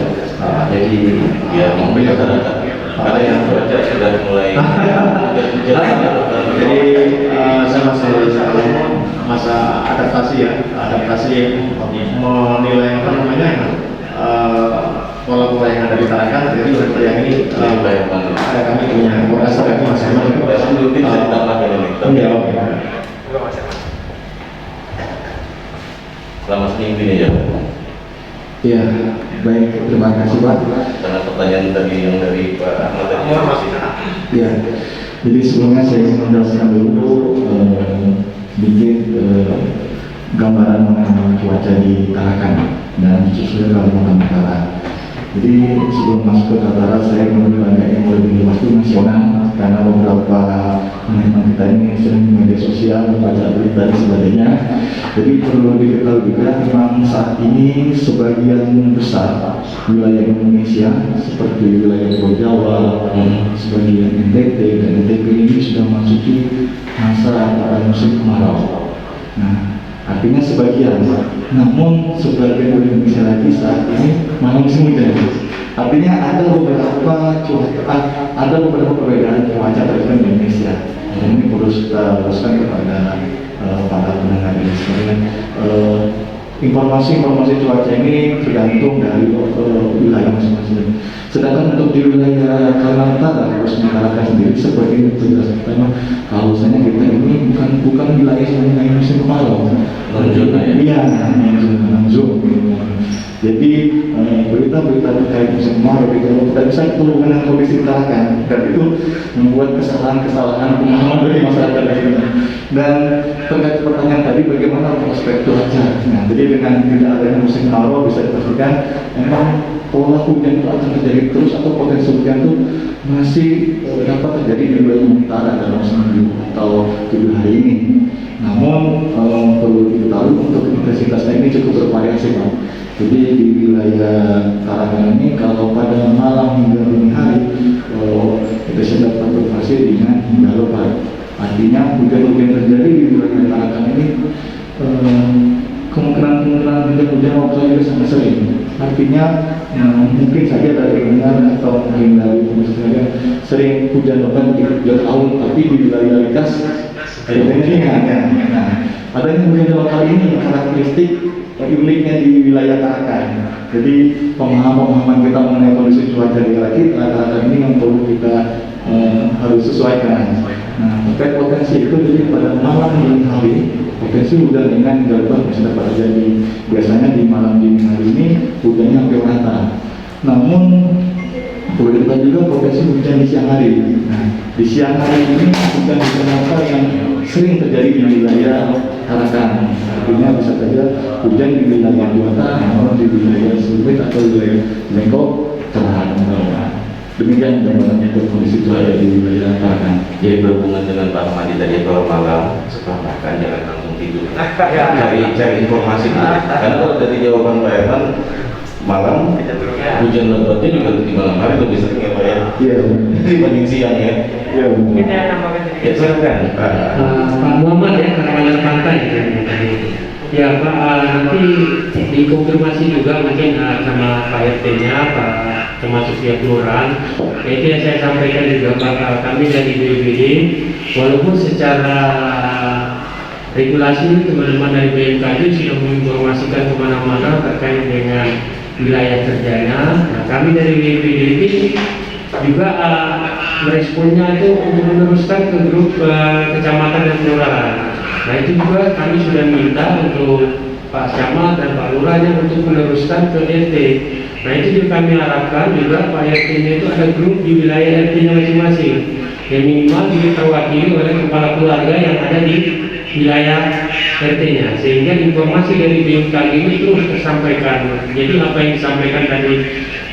Speaker 3: jadi
Speaker 2: ya mungkin masyarakat ada yang cuaca sudah mulai
Speaker 3: jadi saya masih masa adaptasi ya, menilai pola-pola yang ada di Tarakan. Jadi untuk yang ini ada kami punya forecaster yang masih
Speaker 2: belum bisa ditambahkan ini. Selama seminggu ini ya.
Speaker 6: Ya, baik, terima kasih Pak.
Speaker 2: Karena pertanyaan tadi yang dari Pak Ahmad tadi.
Speaker 6: Ya, jadi sebelumnya saya ingin menjelaskan dulu sedikit gambaran mengenai cuaca di Tarakan dan khususnya Kalimantan Utara. Jadi sebelum masuk ke Kaltara saya ingin banyak yang lebih luas itu nasional, karena beberapa teman-teman kita ini sering di media sosial membaca berita dan sebagainya. Jadi perlu diketahui juga memang saat ini sebagian besar wilayah Indonesia seperti wilayah Pulau Jawa, sebagian NTT dan NTB ini sudah memasuki masa musim kemarau. Nah, artinya sebagian, namun sebagian Indonesia lagi saat ini malah musim hujan. Artinya ada beberapa perbedaan cuaca terjadi di Indonesia. Ini perlu kita luruskan kepada para pendengar ini sekalian. Informasi cuaca ini tergantung dari wilayah masing-masing. Sedangkan untuk di wilayah Kalimantan Utara harus mengarahkan sendiri seperti itu jelas pertama. Kalau misalnya kita ini bukan wilayah yang musim kemarau.
Speaker 2: Non-zona ya?
Speaker 6: Iya, non-zona. Jadi berita-berita terkait musim kemarau itu tidak bisa terhubung dengan kondisi Tarakan, dan itu membuat kesalahan-kesalahan pemahaman dari masyarakat di sini. Dan terkait pertanyaan tadi, bagaimana prospek cuaca? Nah, jadi dengan tidak adanya musim kemarau bisa dipastikan memang pola hujan itu akan terjadi terus, atau potensi hujan itu masih dapat terjadi di wilayah utara dalam seminggu atau 7 hari ini. Namun perlu diketahui untuk intensitasnya ini cukup bervariasi, Pak. Jadi di wilayah Tarakan ini kalau pada malam hingga dini hari kita dapat bervariasi dengan hingga lebat. Artinya hujan-hujan terjadi di wilayah Tarakan ini kemungkinan hujan lokal juga sangat sering. Artinya mungkin saja dari dengar atau mungkin dari pemirsa sering hujan lebat di hujan tahun, tapi di wilayah lintas hujannya ringan. Nah, adanya hujan lokal ini karakteristik uniknya di wilayah Tarakan. Jadi pemahaman kita mengenai kondisi cuaca di Tarakan ini yang perlu kita harus sesuaikan. Nah, terkait potensi itu, jadi pada malam dini hari potensi hujan ringan hingga lebat bisa dapat terjadi. Biasanya di malam dini hari ini hujannya hampir rata. Namun begitu juga potensi hujan di siang hari. Nah, di siang hari ini hujan-hujan lokal yang sering terjadi di wilayah Tarakan. Artinya bisa saja hujan di wilayah Juwata, namun di wilayah Sulit atau wilayah Lengkok cerah. Demikian gambaran untuk kondisi cuaca di wilayah Tarakan.
Speaker 2: Jadi berhubungan dengan Pak Ahmadi tadi, kalau malam setelah makan jangan langsung tidur, cari informasi dulu. Karena kalau dari jawaban Pak Herman, malam hujan lebatnya juga di malam hari lebih sering ya Pak ya?
Speaker 6: Iya.
Speaker 2: Dibanding siang ya?
Speaker 6: Iya.
Speaker 2: Ya silakan Pak.
Speaker 4: Pak Muhammad ya, Karangan Pantai ya Pak, nanti dikonfirmasi juga mungkin sama Pak RT-nya, Pak termasuk pihak kelurahan. Itu yang saya sampaikan juga Pak, kami dari BPBD walaupun secara regulasi teman-teman dari BMKG sudah menginformasikan kemana-mana terkait dengan wilayah kerjanya. Nah, kami dari BPBD juga meresponnya itu untuk meneruskan ke grup kecamatan dan kelurahan. Nah, itu juga kami sudah minta untuk Pak Camat dan Pak Lurahnya untuk meneruskan ke RT. Nah, itu juga kami harapkan juga Pak RT-nya itu ada grup di wilayah RT-nya masing-masing, yang minimal juga terwakili oleh kepala keluarga yang ada di wilayah RT-nya, sehingga informasi dari BMKG ini terus tersampaikan. Jadi apa yang disampaikan tadi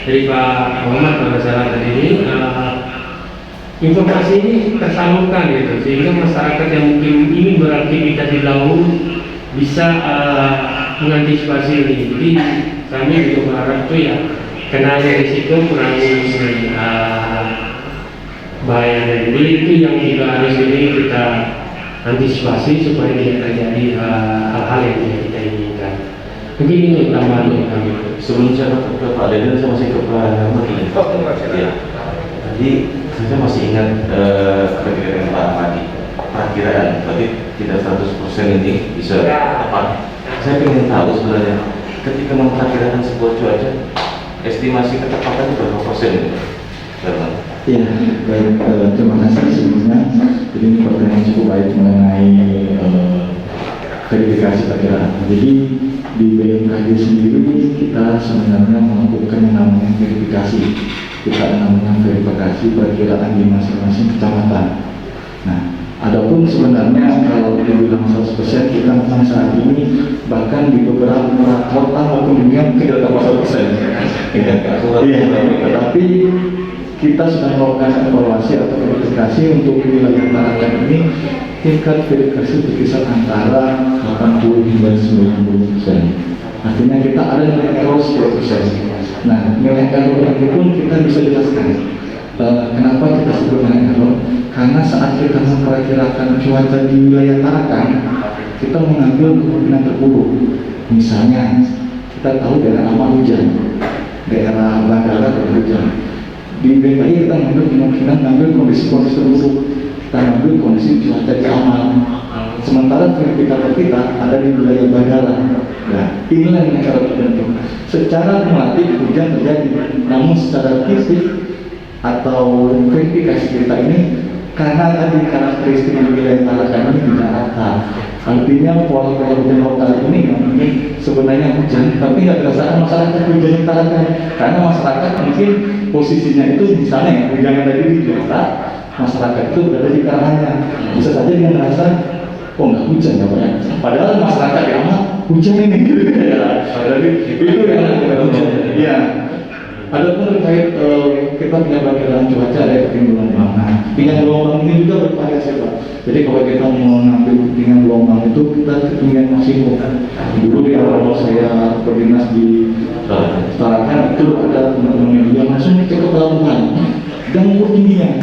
Speaker 4: dari Pak Muhammad kalau salah tadi ini, informasi ini tersalurkan gitu, sehingga masyarakat yang mungkin ingin beraktivitas di laut bisa mengantisipasi ini. Jadi kami juga berharap itu ya kenali risiko, kurangi bahaya dan itu yang juga harus ini kita antisipasi supaya tidak terjadi hal-hal yang tidak kita inginkan. Mungkin itu tambahan dari kami.
Speaker 2: Sebelum saya ke Pak Deden, saya masih ke Pak Ahmad ya. Jadi saya masih ingat perkiraan Pak Ahmadi, perkiraan, berarti tidak 100% ini bisa tepat. Saya ingin tahu sebenarnya ketika memperkirakan sebuah cuaca, estimasi ketepatannya berapa persen?
Speaker 6: Iya, baik, terima kasih sebelumnya. Jadi ini pertanyaan cukup baik mengenai verifikasi perkiraan. Jadi di BMKG sendiri kita sebenarnya melakukan yang namanya verifikasi. Kita namanya verifikasi perkiraan di masing-masing kecamatan. Nah, adapun sebenarnya kalau dibilang 100% kita memang saat ini bahkan di beberapa kota maupun dunia tidak dapat 100%. Iya, tetapi kita sudah melakukan evaluasi atau verifikasi untuk wilayah Tarakan ini. Tingkat verifikasi berkisar antara 80 hingga 90%. Artinya kita ada nilai error 10%. Nah, nilai error itu pun kita bisa jelaskan. Kenapa kita sebut nilai error? Karena saat kita memperkirakan cuaca di wilayah Tarakan, kita mengambil kemungkinan terburuk. Misalnya, kita tahu daerah aman hujan, daerah bandara berhujan. Di BMKG kita mengambil kondisi-kondisi terburuk, kita ambil kondisi cuaca di aman. Sementara verifikator kita ada di wilayah bandara. Nah, inilah yang harus dibentuk. Secara kumulatif hujan terjadi, namun secara fisik atau verifikasi kita ini karena tadi karakteristik wilayah Tarakan ini tidak rata. Artinya pola-pola hujan lokal ini yang mungkin sebenarnya hujan, tapi nggak dirasakan masyarakat hujan di Tarakan. Karena masyarakat mungkin posisinya itu misalnya ya, hujannya tadi di Jakarta, masyarakat itu berada di Karanganyar. Bisa saja dengan merasa, oh nggak hujan ya Pak ya. Padahal masyarakat yang hujan ini gitu ya. Jadi itu yang hujan. Iya. Adapun terkait kita punya bakaran cuaca ada ketinggian gelombang. Ketinggian gelombang ini juga bervariasi Pak. Jadi kalau kita mau ngambil ketinggian gelombang itu kita ketinggian maksimum. Dulu di awal saya berdinas di Tarakan itu ada teman-teman yang langsung cek ke pelabuhan dan ukur tingginya.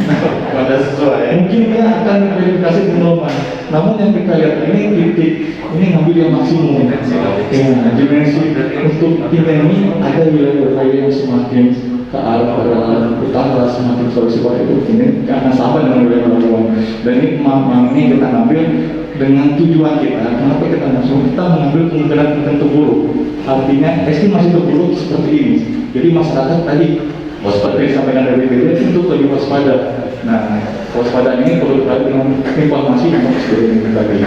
Speaker 2: Pada sesuai.
Speaker 6: Mungkin dia akan verifikasi gelombang. Namun yang kita lihat ini titik ini ngambil yang maksimum. Ya, dimensi untuk tinggian ini ada wilayah-wilayah yang semakin ke arah utara, semakin Sulawesi Barat itu ini karena sama dengan wilayah Pelabuhan. Dan ini ini kita ambil dengan tujuan kita. Kenapa kita mengambil kemungkinan terburuk? Artinya estimasi terburuk seperti ini. Jadi masyarakat tadi waspada disampaikan dari BPD untuk lebih waspada. Nah, waspada ini perlu terkait dengan informasi yang sebelum tadi.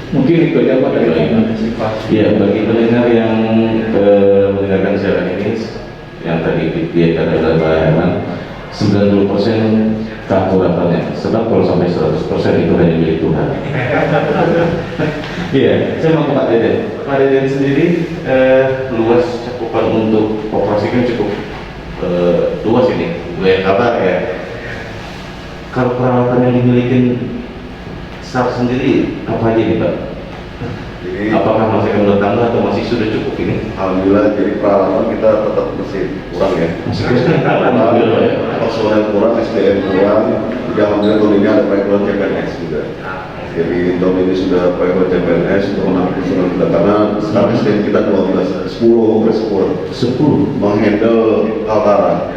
Speaker 6: Mungkin itu aja Pak dari
Speaker 2: Ya, bagi pendengar yang mendengarkan siaran ini, yang tadi dikatakan adalah Pak Herman, 90% keakuratannya, sebab kalau sampai 100% itu hanya milik Tuhan. Iya, saya mau ke Pak Deden. Pak Deden sendiri luas cakupan untuk operasi kan cukup luas ini, banyak kabar ya. Kalau peralatan yang dimiliki SAR sendiri apa aja nih Pak?
Speaker 1: Jadi
Speaker 2: Apakah masih akan bertambah atau masih sudah cukup ini?
Speaker 1: alhamdulillah, jadi peralatan kita tetap masih kurang ya.
Speaker 2: Masih alhamdulillah ya.
Speaker 1: Personel kurang, SDM kurang. Jadi alhamdulillah tahun ini ada proyek CPNS juga. Jadi tahun ini sudah proyek CPNS untuk menambah personel kita karena sekarang SDM kita 10 menghandle Kaltara.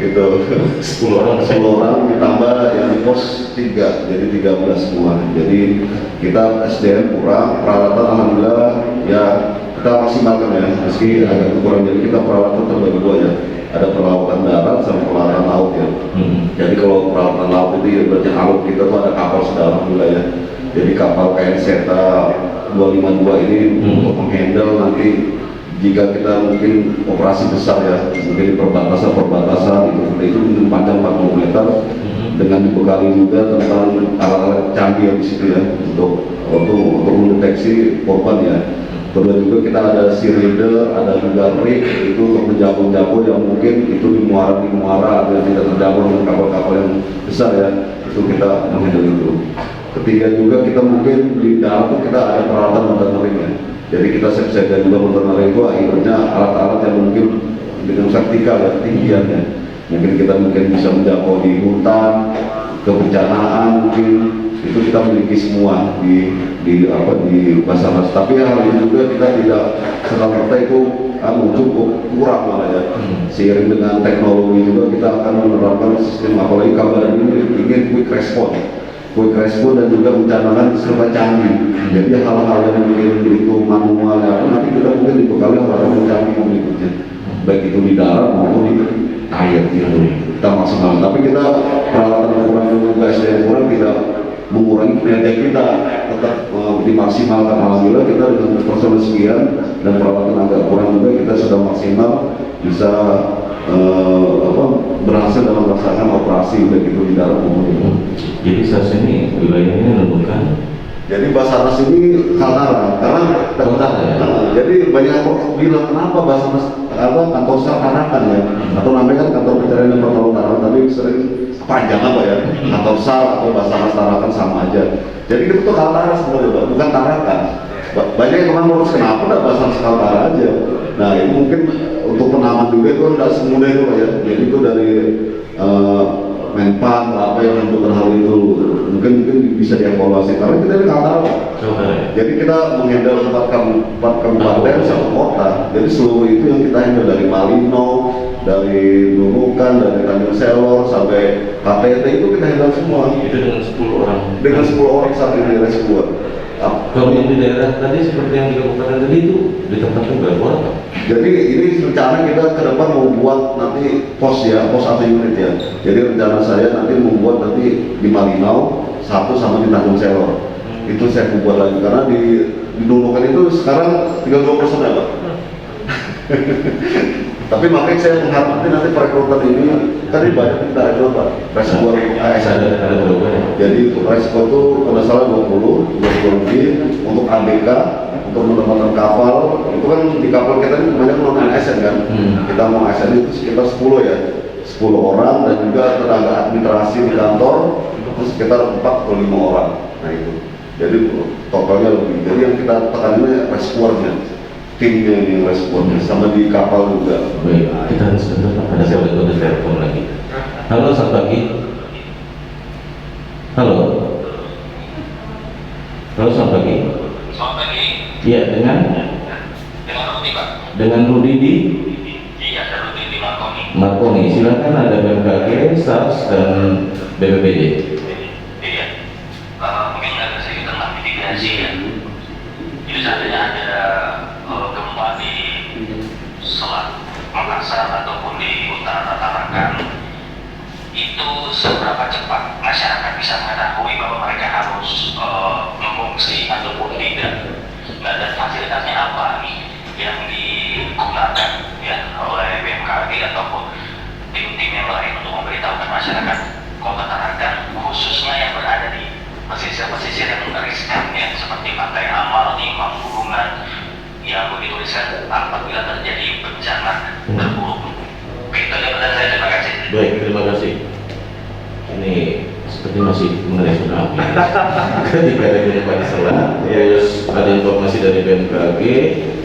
Speaker 1: Itu 10 orang ditambah yang di pos 3, jadi 13 semua. Jadi kita SDM kurang, peralatan alhamdulillah ya kita maksimalkan ya, meski agak kurang. Jadi kita peralatan terbagi dua ya, ada peralatan darat sama peralatan laut ya. Jadi kalau peralatan laut itu ya berarti alur kita tuh ada kapal sudah alhamdulillah ya. Jadi kapal kayak Seta 252 ini untuk menghandle nanti jika kita mungkin operasi besar ya, mungkin di perbatasan itu mungkin panjang 40 meter dengan dibekali juga tentang alat-alat canggih yang di situ ya untuk mendeteksi korban ya. Kedua juga kita ada sea reader, ada juga rig itu untuk menjangkau yang mungkin itu di muara yang tidak terjangkau dengan kapal-kapal yang besar ya, itu kita menghandle itu. Ketiga juga kita mungkin di darat itu kita ada peralatan monitoring ya. Jadi kita siap-siap juga monitoring itu akhirnya alat-alat yang mungkin dengan vertikal ya, ketinggiannya. Mungkin kita bisa menjangkau di hutan, kebencanaan mungkin itu kita miliki semua di Basarnas. Tapi hal ini juga kita tidak serta-merta itu cukup kurang malah ya. Seiring dengan teknologi juga kita akan menerapkan sistem, apalagi kabar ini ingin quick respon dan juga mencanangkan serba canggih. Jadi hal-hal yang mungkin itu manual ya, nanti kita mungkin dibekali hal-hal yang canggih berikutnya, baik itu di darat maupun di air gitu. Kita maksimal. Tapi kita peralatan kurang juga SDM kurang tidak mengurangi kinerja kita, tetap dimaksimalkan. Alhamdulillah kita dengan personel sekian dan peralatan agak kurang juga kita sudah maksimal bisa berhasil dalam melaksanakan operasi baik itu di darat maupun di laut.
Speaker 2: Jadi saat ini wilayah ini menentukan.
Speaker 1: Jadi Basarnas ini Kaltara karena jadi banyak yang bilang kenapa Basarnas kantor SAR Tarakan ya, atau namanya kan kantor pencarian dan pertolongan Tarakan, tapi sering panjang apa ya, kantor SAR atau Basarnas Tarakan sama aja. Jadi itu tuh Kaltara sebenarnya bukan Tarakan. Banyak yang orang ngurus kenapa udah Basarnas Kaltara aja. Nah itu mungkin untuk penamaan juga itu kan tidak semudah itu Pak ya. Jadi itu dari Menpan apa yang menentukan hal itu mungkin bisa dievaluasi karena kita di Kaltara. Jadi kita menghandle 4 kabupaten 1 kota. Jadi seluruh itu yang kita handle dari Malino, dari Nunukan, dari Tanjung Selor sampai KTT itu kita handle semua.
Speaker 2: Itu dengan 10 orang.
Speaker 1: Dengan 10 orang saat ini rescue.
Speaker 2: Kalau yang di daerah tadi seperti yang di kabupaten tadi itu ditempatkan berapa orang Pak?
Speaker 1: Jadi ini rencana kita ke depan mau buat nanti pos ya, pos atau unit ya. Jadi rencana saya nanti membuat nanti di Malinau satu sama di Tanjung Selor. Itu saya buat lagi karena di Nunukan itu sekarang tinggal 2 personel Pak. Tapi makanya saya mengharap nanti perekrutan ini kan ini banyak kita rekrut Pak. Resiko ASN.
Speaker 2: Ada berapa ya?
Speaker 1: Jadi untuk resiko itu kalau salah 20 lebih untuk ABK, untuk menempatkan kapal, itu kan di kapal kita ini banyak non ASN kan. Kita mau ASN itu sekitar 10 ya, 10 orang dan juga tenaga administrasi di kantor itu sekitar 4 atau 5 orang. Nah itu, jadi totalnya lebih. Jadi yang kita tekannya rescuernya, timnya ini rescuernya, sama di kapal juga.
Speaker 2: Baik, kita harus sebentar Pak, ada kode telepon lagi. Halo, selamat pagi. Halo. Halo, selamat pagi.
Speaker 7: Selamat pagi.
Speaker 2: Iya, dengan
Speaker 7: Rudi Pak.
Speaker 2: dengan Rudi di
Speaker 7: Iya, saya Rudi di Markoni.
Speaker 2: Markoni. Silakan, ada BMKG, SARS dan BPBD.
Speaker 7: Iya. Mungkin ada sedikit tentang mitigasi ya. Jadi seandainya ada gempa di Selat Makassar ataupun di utara Tarakan, itu seberapa cepat masyarakat bisa mengetahui bahwa mereka harus mengungsi ataupun tidak, dan fasilitasnya apa yang digunakan ya oleh BMKG ataupun tim-tim yang lain untuk memberitahukan masyarakat Kota Tarakan, khususnya yang berada di pesisir-pesisir yang riskan ya, seperti Pantai Amal, Nimang, Bulungan, yang begitu riskan apabila terjadi bencana terburuk. Itu aja dari saya, terima kasih.
Speaker 2: Baik, terima kasih. Ini seperti masih mengenai tsunami. Ketika ada gempa di Selat, terus ada informasi dari BMKG,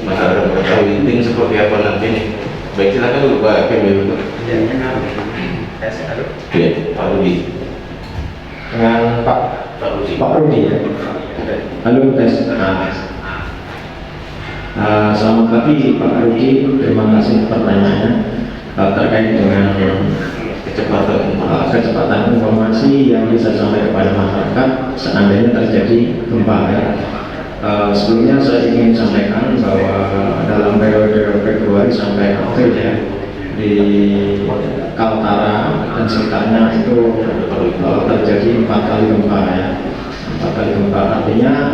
Speaker 2: masyarakat mengetahui intinya seperti apa nanti nih. Baik, silakan dulu Pak Kemil. Iya, Pak Rudi.
Speaker 3: Dengan Pak Rudi ya. Halo tes. Selamat pagi Pak Rudi, terima kasih pertanyaannya terkait dengan kecepatan informasi yang bisa sampai kepada masyarakat seandainya terjadi gempa ya. Sebelumnya saya ingin sampaikan bahwa dalam periode Februari sampai April ya, di Kaltara dan sekitarnya itu terjadi 4 kali gempa ya. 4 kali gempa, artinya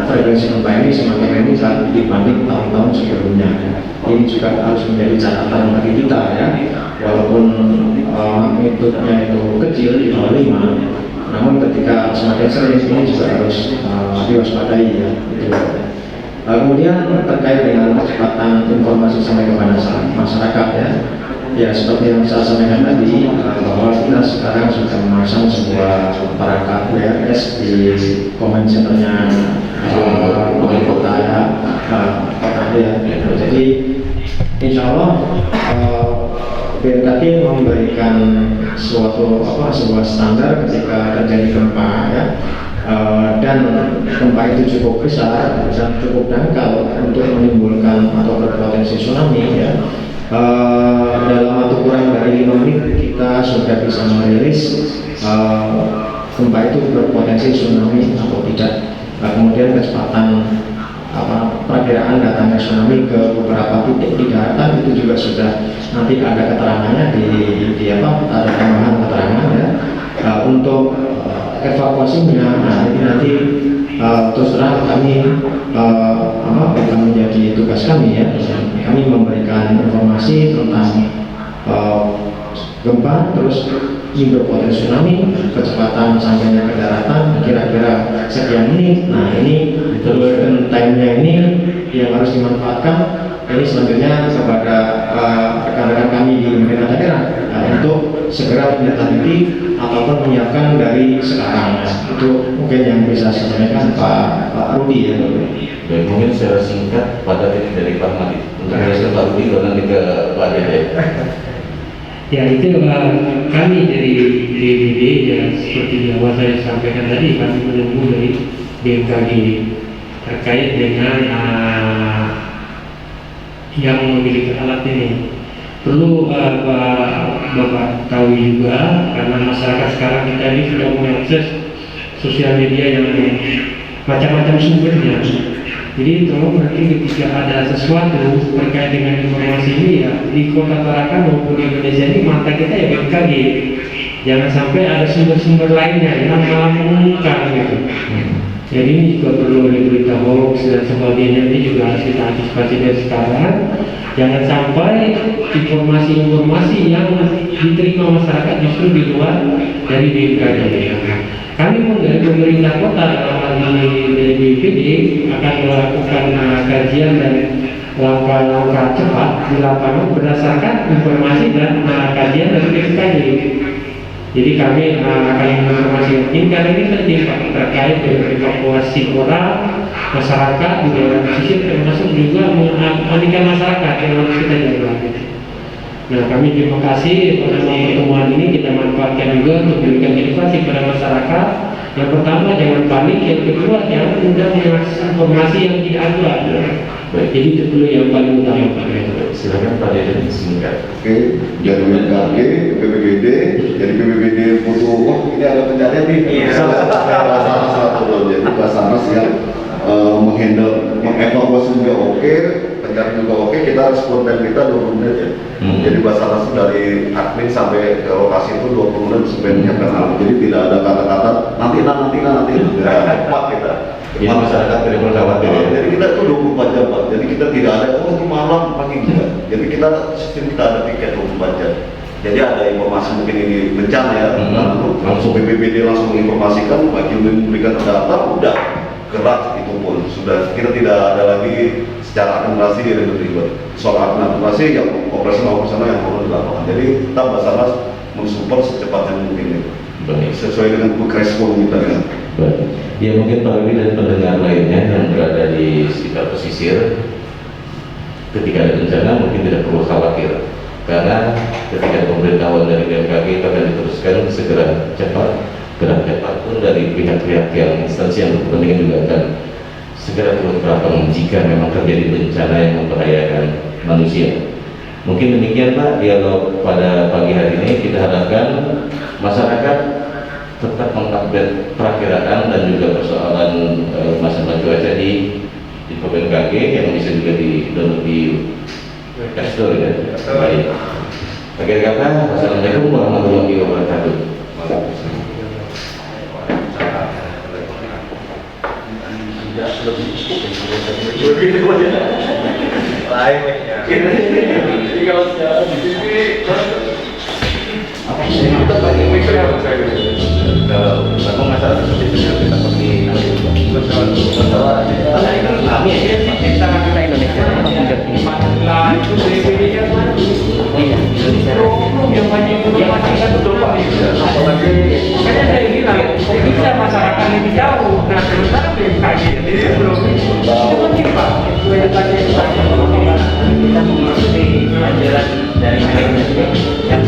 Speaker 3: frekuensi gempa ini semakin meningkat dibanding tahun-tahun sebelumnya. Ini juga harus menjadi catatan bagi kita ya, walaupun magnitudenya itu kecil di bawah 5, namun ketika semakin sering ini juga harus diwaspadai ya. Kemudian terkait dengan kecepatan informasi sampai kepada masyarakat ya seperti yang saya sampaikan tadi, bahwa kita sekarang sudah memasang sebuah perangkat WRS di comment centernya kota ya, jadi insya Allah BMKG memberikan sebuah standar ketika terjadi gempa ya. Dan gempa itu cukup besar dan cukup dangkal untuk menimbulkan atau berpotensi tsunami ya. Dalam waktu kurang dari 5 menit kita sudah bisa merilis gempa itu berpotensi tsunami atau tidak. Kemudian kecepatan perakiraan datangnya tsunami ke beberapa titik di daratan itu juga sudah nanti ada keterangannya ada tambahan keterangan ya. Untuk evakuasinya, nah ini nanti terus terang kami akan menjadi tugas kami ya. Kami memberikan informasi tentang gempa, terus ini berpotensi tsunami, kecepatan sampainya ke daratan kira-kira sekian menit. Nah ini golden time-nya ini yang harus dimanfaatkan. Ini selanjutnya kepada rekan-rekan kami di pemerintah daerah untuk segera menindaklanjuti ataupun menyiapkan dari sekarang. Itu mungkin yang bisa saya sampaikan Pak Rudi ya.
Speaker 2: Baik, mungkin secara singkat pada titik dari Pak Madi. Untuk Pak Rudi nanti ke Pak Dede.
Speaker 4: Ya itu kami dari BPBD ya, seperti yang awal saya sampaikan tadi, kami menunggu dari BMKG terkait dengan yang memiliki alat ini. Perlu Bapak tahu juga, karena masyarakat sekarang kita ini sudah mengakses sosial media yang macam-macam sumbernya. Jadi tolong nanti ketika ada sesuatu terkait dengan informasi ini ya di Kota Tarakan maupun di Indonesia ini mata kita ya BMKG. Jangan sampai ada sumber-sumber lainnya yang malah mengumumkan gitu. Jadi ini juga perlu ada berita hoax dan sebagainya, ini juga harus kita antisipasi dari sekarang. Jangan sampai informasi-informasi yang diterima masyarakat justru di luar dari BMKG. Kami pun dari pemerintah kota dalam hal ini dari BPD akan melakukan kajian dan langkah-langkah cepat di lapangan berdasarkan informasi dan kajian dari BMKG. Jadi kami akan menginformasikan ini karena ini penting Pak, terkait dengan evakuasi orang, masyarakat di daerah pesisir termasuk juga mengalihkan masyarakat yang harus kita jaga. Nah, kami terima kasih pada pertemuan ini kita manfaatkan juga untuk memberikan edukasi kepada masyarakat. Yang pertama jangan panik, yang kedua jangan mudah mengakses informasi yang tidak akurat.
Speaker 2: Baik.
Speaker 4: Jadi itu dulu yang paling utama Pak.
Speaker 2: Silakan Pak Deden singkat.
Speaker 1: Oke, dari BMKG, BPBD, jadi BPBD butuh, wah ini ada pencarian nih. Basarnas atau jadi Basarnas yang menghandle, mengevakuasi juga oke, pencarian juga oke, kita respon time kita 20 menit ya. Jadi Basarnas dari admin sampai ke lokasi itu 20 menit sampai menyiapkan alat. Jadi tidak ada kata-kata nanti. Cepat kita.
Speaker 2: Jadi masyarakat tidak perlu khawatir ya.
Speaker 1: Jadi kita itu 24 jam Pak. Jadi kita tidak ada itu malam pagi juga. Jadi kita sistem kita ada tiket 24 jam. Jadi ada informasi mungkin ini bencana ya, langsung BPBD langsung menginformasikan, bagi memberikan data, udah gerak itu pun sudah kita tidak ada lagi secara akumulasi ribet. Soal akumulasi yang operasional yang perlu dilakukan. Jadi kita Basarnas mensupport secepatnya mungkin itu.
Speaker 2: Baik.
Speaker 1: Sesuai dengan respon kita kan.
Speaker 2: Baik. Ya mungkin Pak Wibi dan pendengar lainnya yang berada di sekitar pesisir ketika ada bencana mungkin tidak perlu khawatir karena ketika pemberitahuan dari BMKG itu akan diteruskan segera cepat, gerak cepat pun dari pihak-pihak yang instansi yang berkepentingan juga akan segera turun ke lapangan jika memang terjadi bencana yang membahayakan manusia. Mungkin demikian Pak dialog pada pagi hari ini. Kita harapkan masyarakat tetap mengupdate perakiraan dan juga persoalan masalah cuaca di BMKG yang bisa juga di-download di Store ya. Baik. Akhir kata, wassalamualaikum warahmatullahi wabarakatuh.
Speaker 8: Jadi kalau secara di sini kita pakai mikro
Speaker 2: Kalau memang masalah seperti itu kita pergi masalah kami aja kita Indonesia
Speaker 4: Lah itu BPD-nya kan
Speaker 2: iya Indonesia
Speaker 4: yang banyak informasi kan betul Pak. Makanya saya bilang bisa masyarakat lebih jauh. Nah sementara BMKG sendiri belum. Itu penting Pak. Itu yang tadi kita
Speaker 2: mengikuti ajaran dari Indonesia yang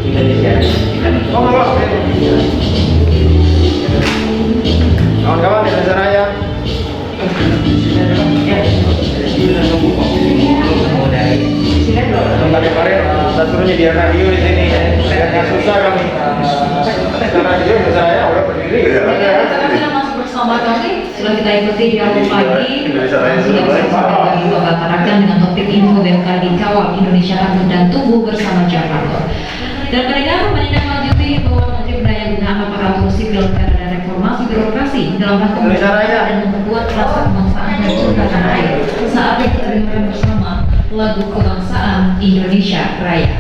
Speaker 2: Indonesia kita
Speaker 3: Kawan-kawan di Indonesia Raya. Kemarin saya suruh nyediain radio di sini. Yang susah kami. Radio Indonesia Raya udah berdiri.
Speaker 9: Kita masih bersama kami. Sudah kita ikuti dialog pagi. Bagi Kota Tarakan dengan topik info BMKG Kawal Indonesia Tangguh dan Tumbuh bersama Jakarta. Dan pendengar menindaklanjuti bahwa Menteri Pendayagunaan Aparatur Sipil Negara dan Reformasi Birokrasi dalam rangka menjaga dan memperkuat rasa kebangsaan dan cinta tanah air. Saatnya kita dengarkan bersama lagu kebangsaan Indonesia Raya.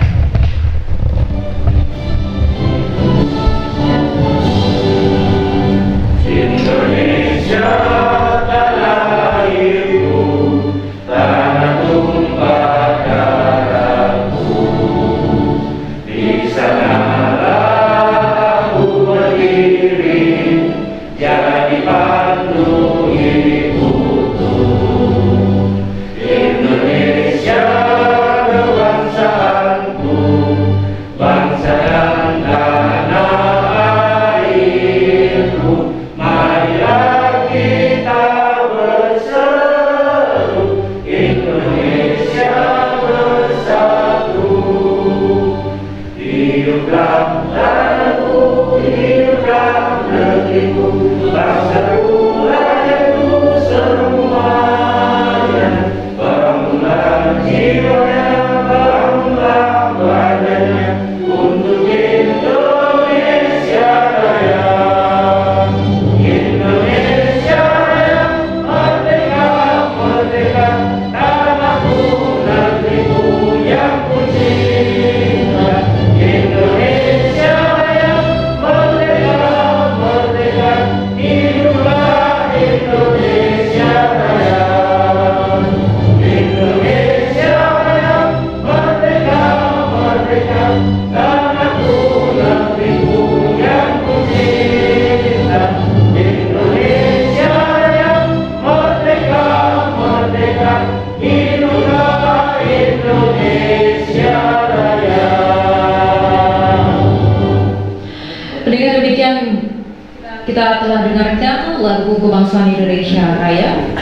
Speaker 2: Indonesia tanah airku, tanah tumpah darahku. Di sanalah aku berdiri, jadi pandu ibuku. Indonesia kebangsaanku,
Speaker 9: kita telah dengarkan lagu kebangsaan Indonesia Raya